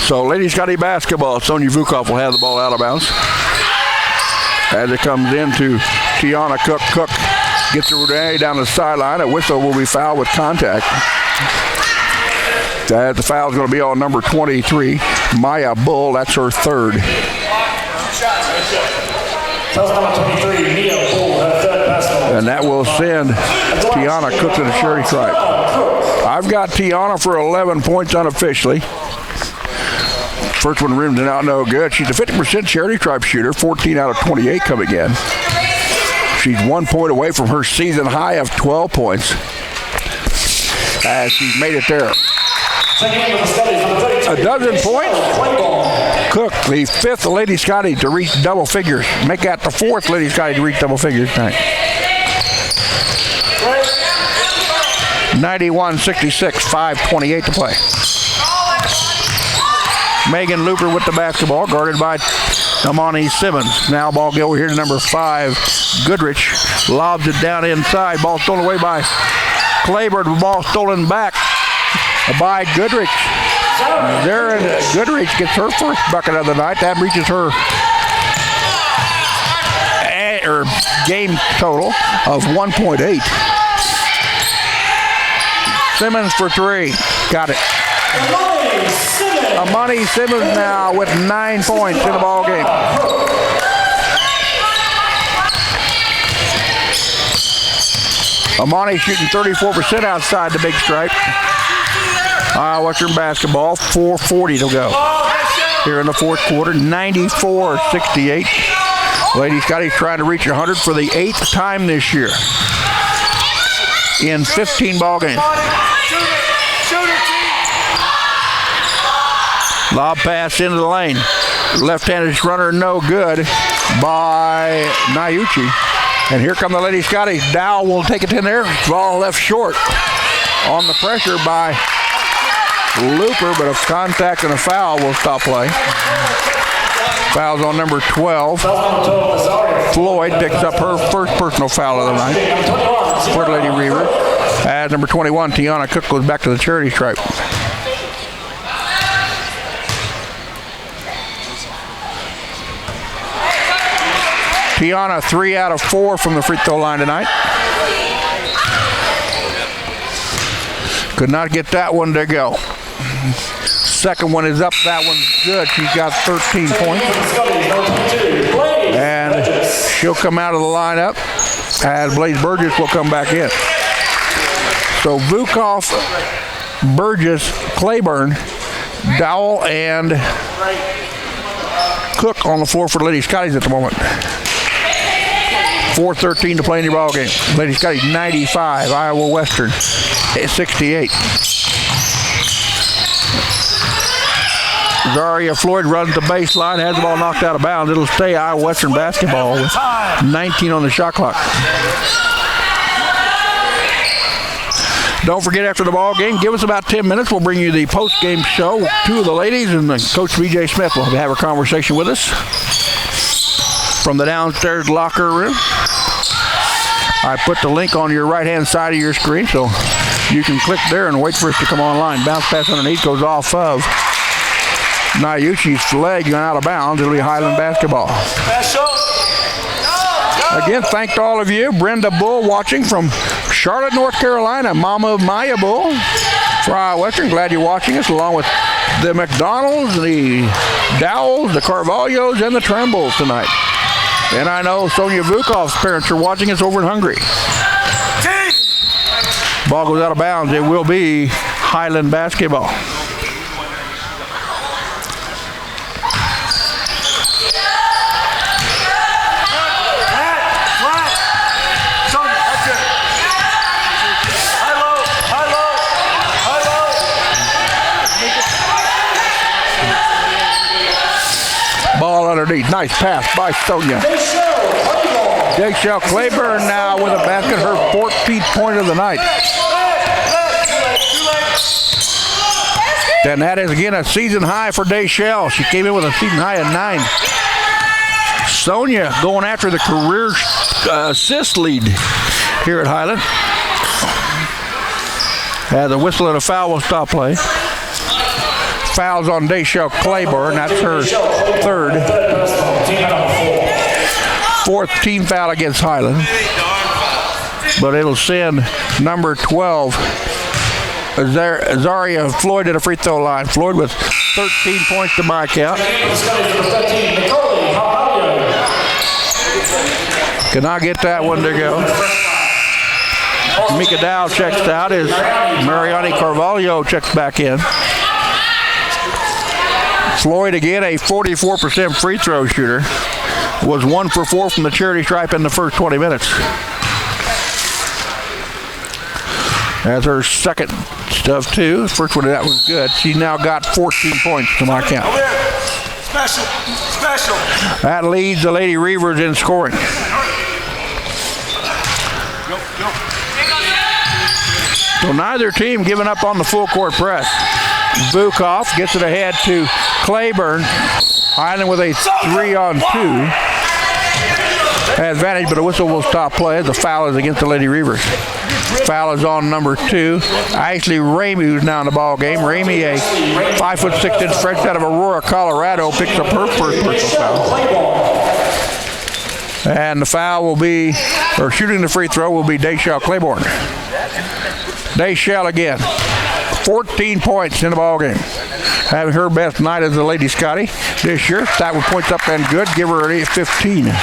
So Lady Scotty basketball. Sonia Vukov will have the ball out of bounds. As it comes into Tiana Cook. Cook gets her down the sideline. A whistle will be fouled with contact. The foul is going to be on number 23, Maya Bull. That's her third. And that will send Tiana Cook to the charity stripe. I've got Tiana for 11 points unofficially. First one rimmed out no good. She's a 50% charity stripe shooter, 14 out of 28 coming in. She's 1 point away from her season high of 12 points. As she's made it there. A dozen points. Cook, the fifth Lady Scotty to reach double figures. Make that the fourth Lady Scotty to reach double figures tonight. 91-66, 5:28 to play. Megan Looper with the basketball, guarded by Amani Simmons. Now ball go over here to number 5, Goodrich. Lobs it down inside. Ball stolen away by Claiborne. Ball stolen back by Goodrich. There, Goodrich gets her first bucket of the night. That reaches her game total of 1.8. Simmons for 3. Got it. Amani Simmons now with 9 points in the ball game. Amani shooting 34% outside the big stripe. Western basketball, 4:40 to go. Here in the fourth quarter, 94-68. Lady Scotty's trying to reach 100 for the 8th time this year in 15 ball games. Lob pass into the lane. Left-handed runner, no good by Nayuchi. And here come the Lady Scotties. Dow will take it in there. Ball left short on the pressure by Looper, but a contact and a foul will stop play. Foul's on number 12. Floyd picks up her first personal foul of the night for the Lady Reavers. At number 21, Tiana Cook goes back to the charity stripe. Tiana 3 out of 4 from the free throw line tonight. Could not get that one to go. Second one is up. That one's good. She's got 13 points. And she'll come out of the lineup as Blaze Burgess will come back in. So Vukov, Burgess, Claiborne, Dowell, and Cook on the floor for the Lady Scotties at the moment. 4:13 to play in your ball game. Lady Scotties 95, Iowa Western 68. Zaria Floyd runs the baseline, has the ball knocked out of bounds. It'll stay Iowa Western basketball with 19 on the shot clock. Don't forget, after the ball game, give us about 10 minutes. We'll bring you the post-game show. Two of the ladies and Coach BJ Smith will have a conversation with us from the downstairs locker room. I put the link on your right-hand side of your screen, so you can click there and wait for us to come online. Bounce pass underneath goes off of Nayuchi's leg, going out of bounds. It'll be Highland basketball. Again, thank to all of you. Brenda Bull watching from Charlotte, North Carolina. Mama of Maya Bull for Iowa Western. Glad you're watching us, along with the McDonald's, the Dowells, the Carvalhos, and the Trembles tonight. And I know Sonia Vukov's parents are watching us over in Hungary. Ball goes out of bounds. It will be Highland basketball. Ball underneath. Nice pass by Sonia. Dayshell Claiborne now with a basket, her 14th point of the night. And that is again a season high for Dayshell. She came in with a season high of 9. Sonia going after the career assist lead here at Highland. The whistle and a foul will stop play. Fouls on Dayshell Claiborne. That's her third. Fourth team foul against Highland. But it'll send number 12, Zaria Floyd, to the free throw line. Floyd with 13 points to my count. Cannot get that one to go. Mika Dow checks out as Mariani Carvalho checks back in. Floyd again, a 44% free throw shooter. Was 1 for 4 from the charity stripe in the first 20 minutes. That's her second of 2. First one, that was good. She's now got 14 points to my count. Special. That leads the Lady Reavers in scoring. So neither team giving up on the full court press. Vukov gets it ahead to Claiborne. Highland with a 3-on-2. Advantage, but a whistle will stop play. The foul is against the Lady Reavers. Foul is on number 2. Ashley Ramey, who's now in the ball game. Ramey, a 5'6" freshman out of Aurora, Colorado, picks up her first personal foul. And the foul will be, or shooting the free throw will be Dayshell Claiborne. Dayshell again. 14 points in the ball game. Having her best night as a Lady Scotty this year. That one points up and good. Give her an 15.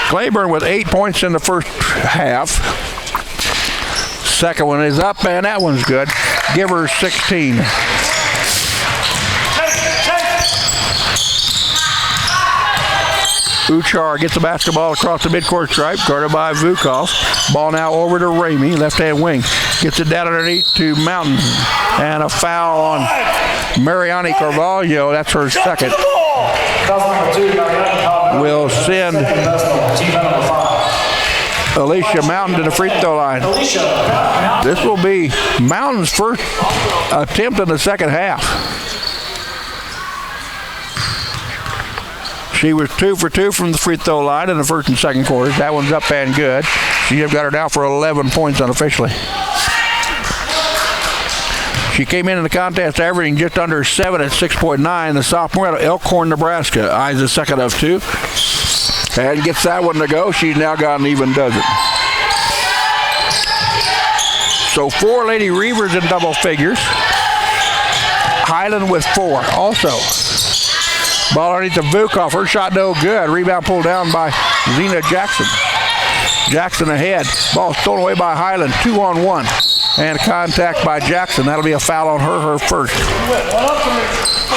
Claiborne with 8 points in the first half. Second one is up, and that one's good. Give her 16. Uchar gets the basketball across the midcourt stripe, guarded by Vukov. Ball now over to Ramey, left-hand wing. Gets it down underneath to Mountain. And a foul on Mariani Carvalho. That's her second. Will send Alicia Mountain to the free throw line. This will be Mountain's first attempt in the second half. She was 2 for 2 from the free throw line in the first and second quarters. That one's up and good. She have got her down for 11 points unofficially. She came into the contest averaging just under 7 at 6.9. The sophomore out of Elkhorn, Nebraska, eyes the second of 2. And gets that one to go. She's now got an even dozen. So 4 Lady Reavers in double figures. Highland with 4 also. Ball underneath the Vukov. Her shot no good. Rebound pulled down by Zena Jackson. Jackson ahead. Ball stolen away by Highland. 2-on-1. And contact by Jackson. That'll be a foul on her first.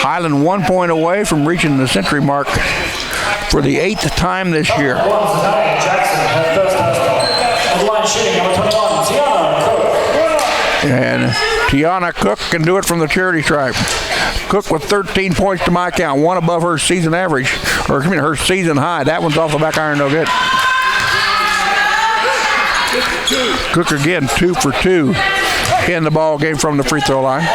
Highland 1 point away from reaching the century mark for the 8th time this year. And Tiana Cook can do it from the charity stripe. Cook with 13 points to my count, 1 above her season average, or her season high. That one's off the back iron, no good. Cook again, 2 for 2 in the ball game from the free throw line.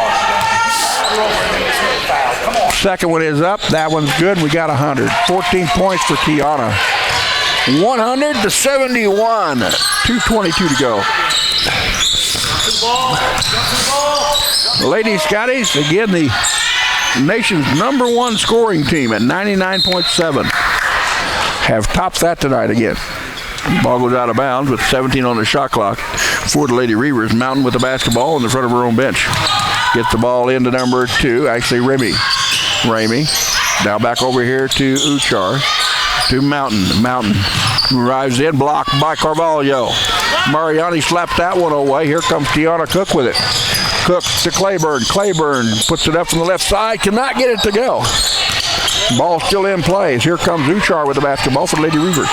Second one is up. That one's good. We got 100. 14 points for Tiana. 100-71. 2:22 to go. Lady Scotties, again, the nation's #1 scoring team at 99.7. Have topped that tonight again. Ball goes out of bounds with 17 on the shot clock for the Lady Reavers. Mountain with the basketball in the front of her own bench. Gets the ball into number 2, actually Ramey. Now back over here to Uchar. To Mountain. Mountain arrives in, blocked by Carvalho. Mariani slapped that one away. Here comes Tiana Cook with it. Cook to Claiborne. Claiborne puts it up from the left side. Cannot get it to go. Ball still in play. Here comes Uchar with the basketball for the Lady Reavers.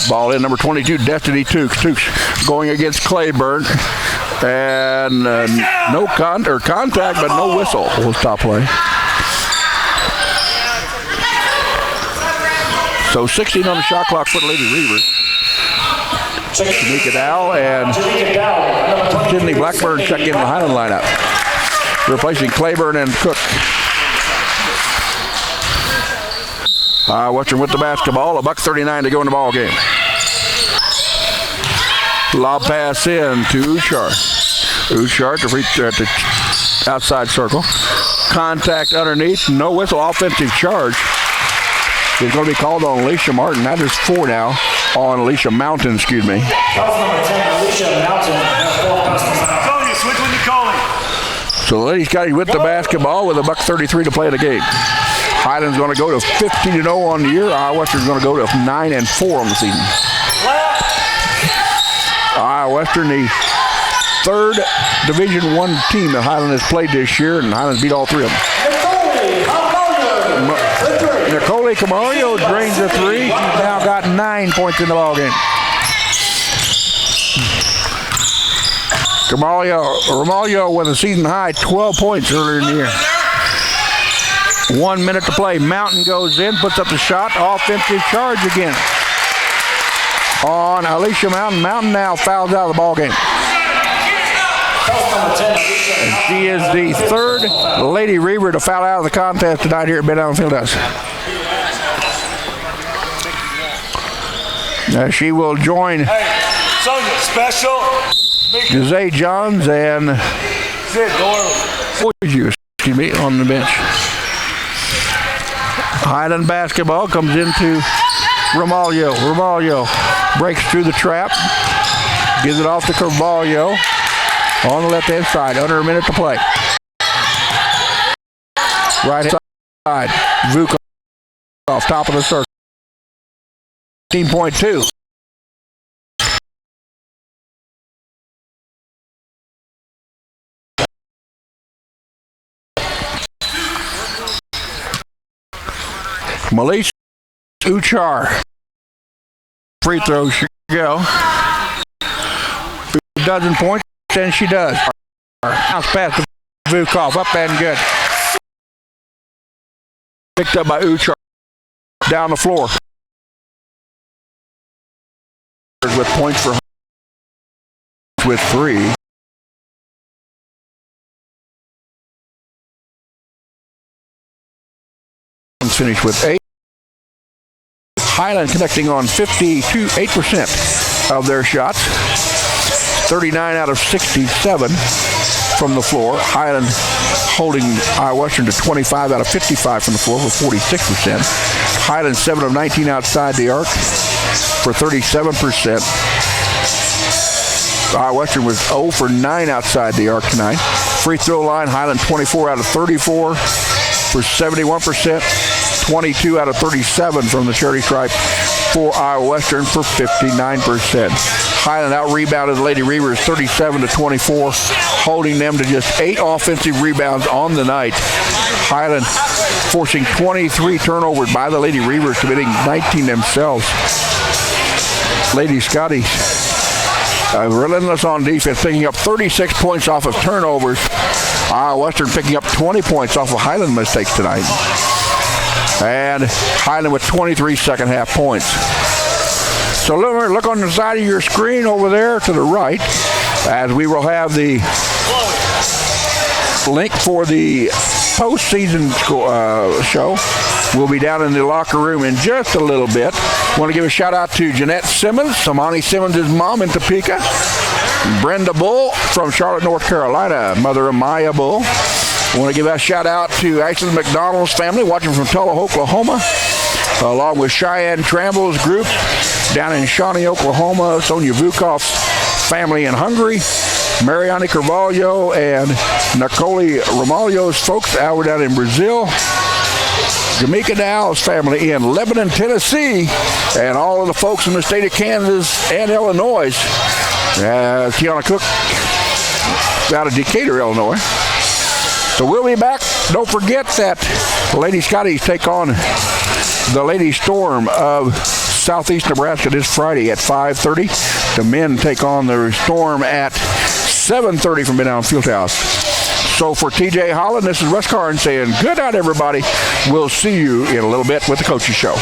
Ball in, number 22, Destiny Tukes. Tukes going against Claiborne. And no contact, but no whistle. We'll stop play. So 16 on the shot clock for the Lady Reavers. Tamika Dow and Sydney Blackburn check in the Highland lineup, replacing Claiborne and Cook. Western with the basketball. $1:39 to go in the ball game. Lob pass in to Uchar. Uchar to the outside circle. Contact underneath. No whistle. Offensive charge is going to be called on Alicia Martin. That is 4 now on Alicia Mountain, excuse me. So the Ladies got with the basketball with $1:33 to play the game. Highland's going to go to 15-0 on the year. Western's going to go to 9-4 on the season. Western, the 3rd Division I team that Highland has played this year, and Highland's beat all 3 of them. Nicole Camarillo drains a 3. She's now got 9 points in the ball game. Camarillo with a season high 12 points earlier in the year. 1 minute to play. Mountain goes in, puts up the shot. Offensive charge again on Alicia Mountain. Mountain now fouls out of the ball game. And she is the 3rd Lady Reaver to foul out of the contest tonight here at Bend Island Fieldhouse. She will join Jose Johns and on the bench. Highland basketball comes into Romaglio. Romaglio breaks through the trap, gives it off to Carvalho on the left-hand side. Under a minute to play. Right side, Vukov off top of the circle. 15.2. Melissa Uchar. Free throw should go. 2 points, and she does. Bounce pass to Vukov, up and good. Picked up by Uchar. Down the floor. With points for with 3. Finished with 8. Highland connecting on 8% of their shots. 39 out of 67 from the floor. Highland holding Western to 25 out of 55 from the floor for 46%. Highland 7 of 19 outside the arc for 37%. Western was 0 for 9 outside the arc tonight. Free throw line, Highland 24 out of 34 for 71%. 22 out of 37 from the charity stripe for Iowa Western for 59%. Highland out-rebounded the Lady Reavers 37-24, holding them to just 8 offensive rebounds on the night. Highland forcing 23 turnovers by the Lady Reavers, committing 19 themselves. Lady Scotty relentless on defense, picking up 36 points off of turnovers. Iowa Western picking up 20 points off of Highland mistakes tonight. And Highland with 23 second half points. So look on the side of your screen over there to the right, as we will have the link for the postseason show. We'll be down in the locker room in just a little bit. Want to give a shout out to Jeanette Simmons, Samani Simmons' mom in Topeka. Brenda Bull from Charlotte, North Carolina, mother of Maya Bull. I want to give a shout out to Ashley McDonald's family watching from Tulsa, Oklahoma, along with Cheyenne Trammell's group down in Shawnee, Oklahoma, Sonia Vukov's family in Hungary, Mariani Carvalho and Nicole Ramalho's folks out down in Brazil, Jamaica Dow's family in Lebanon, Tennessee, and all of the folks in the state of Kansas and Illinois. Tiana Cook out of Decatur, Illinois. So we'll be back. Don't forget that the Lady Scotties take on the Lady Storm of Southeast Nebraska this Friday at 5:30. The men take on the Storm at 7:30 from Midtown Fieldhouse. So for TJ Holland, this is Russ Karn saying good night, everybody. We'll see you in a little bit with the Coaches Show.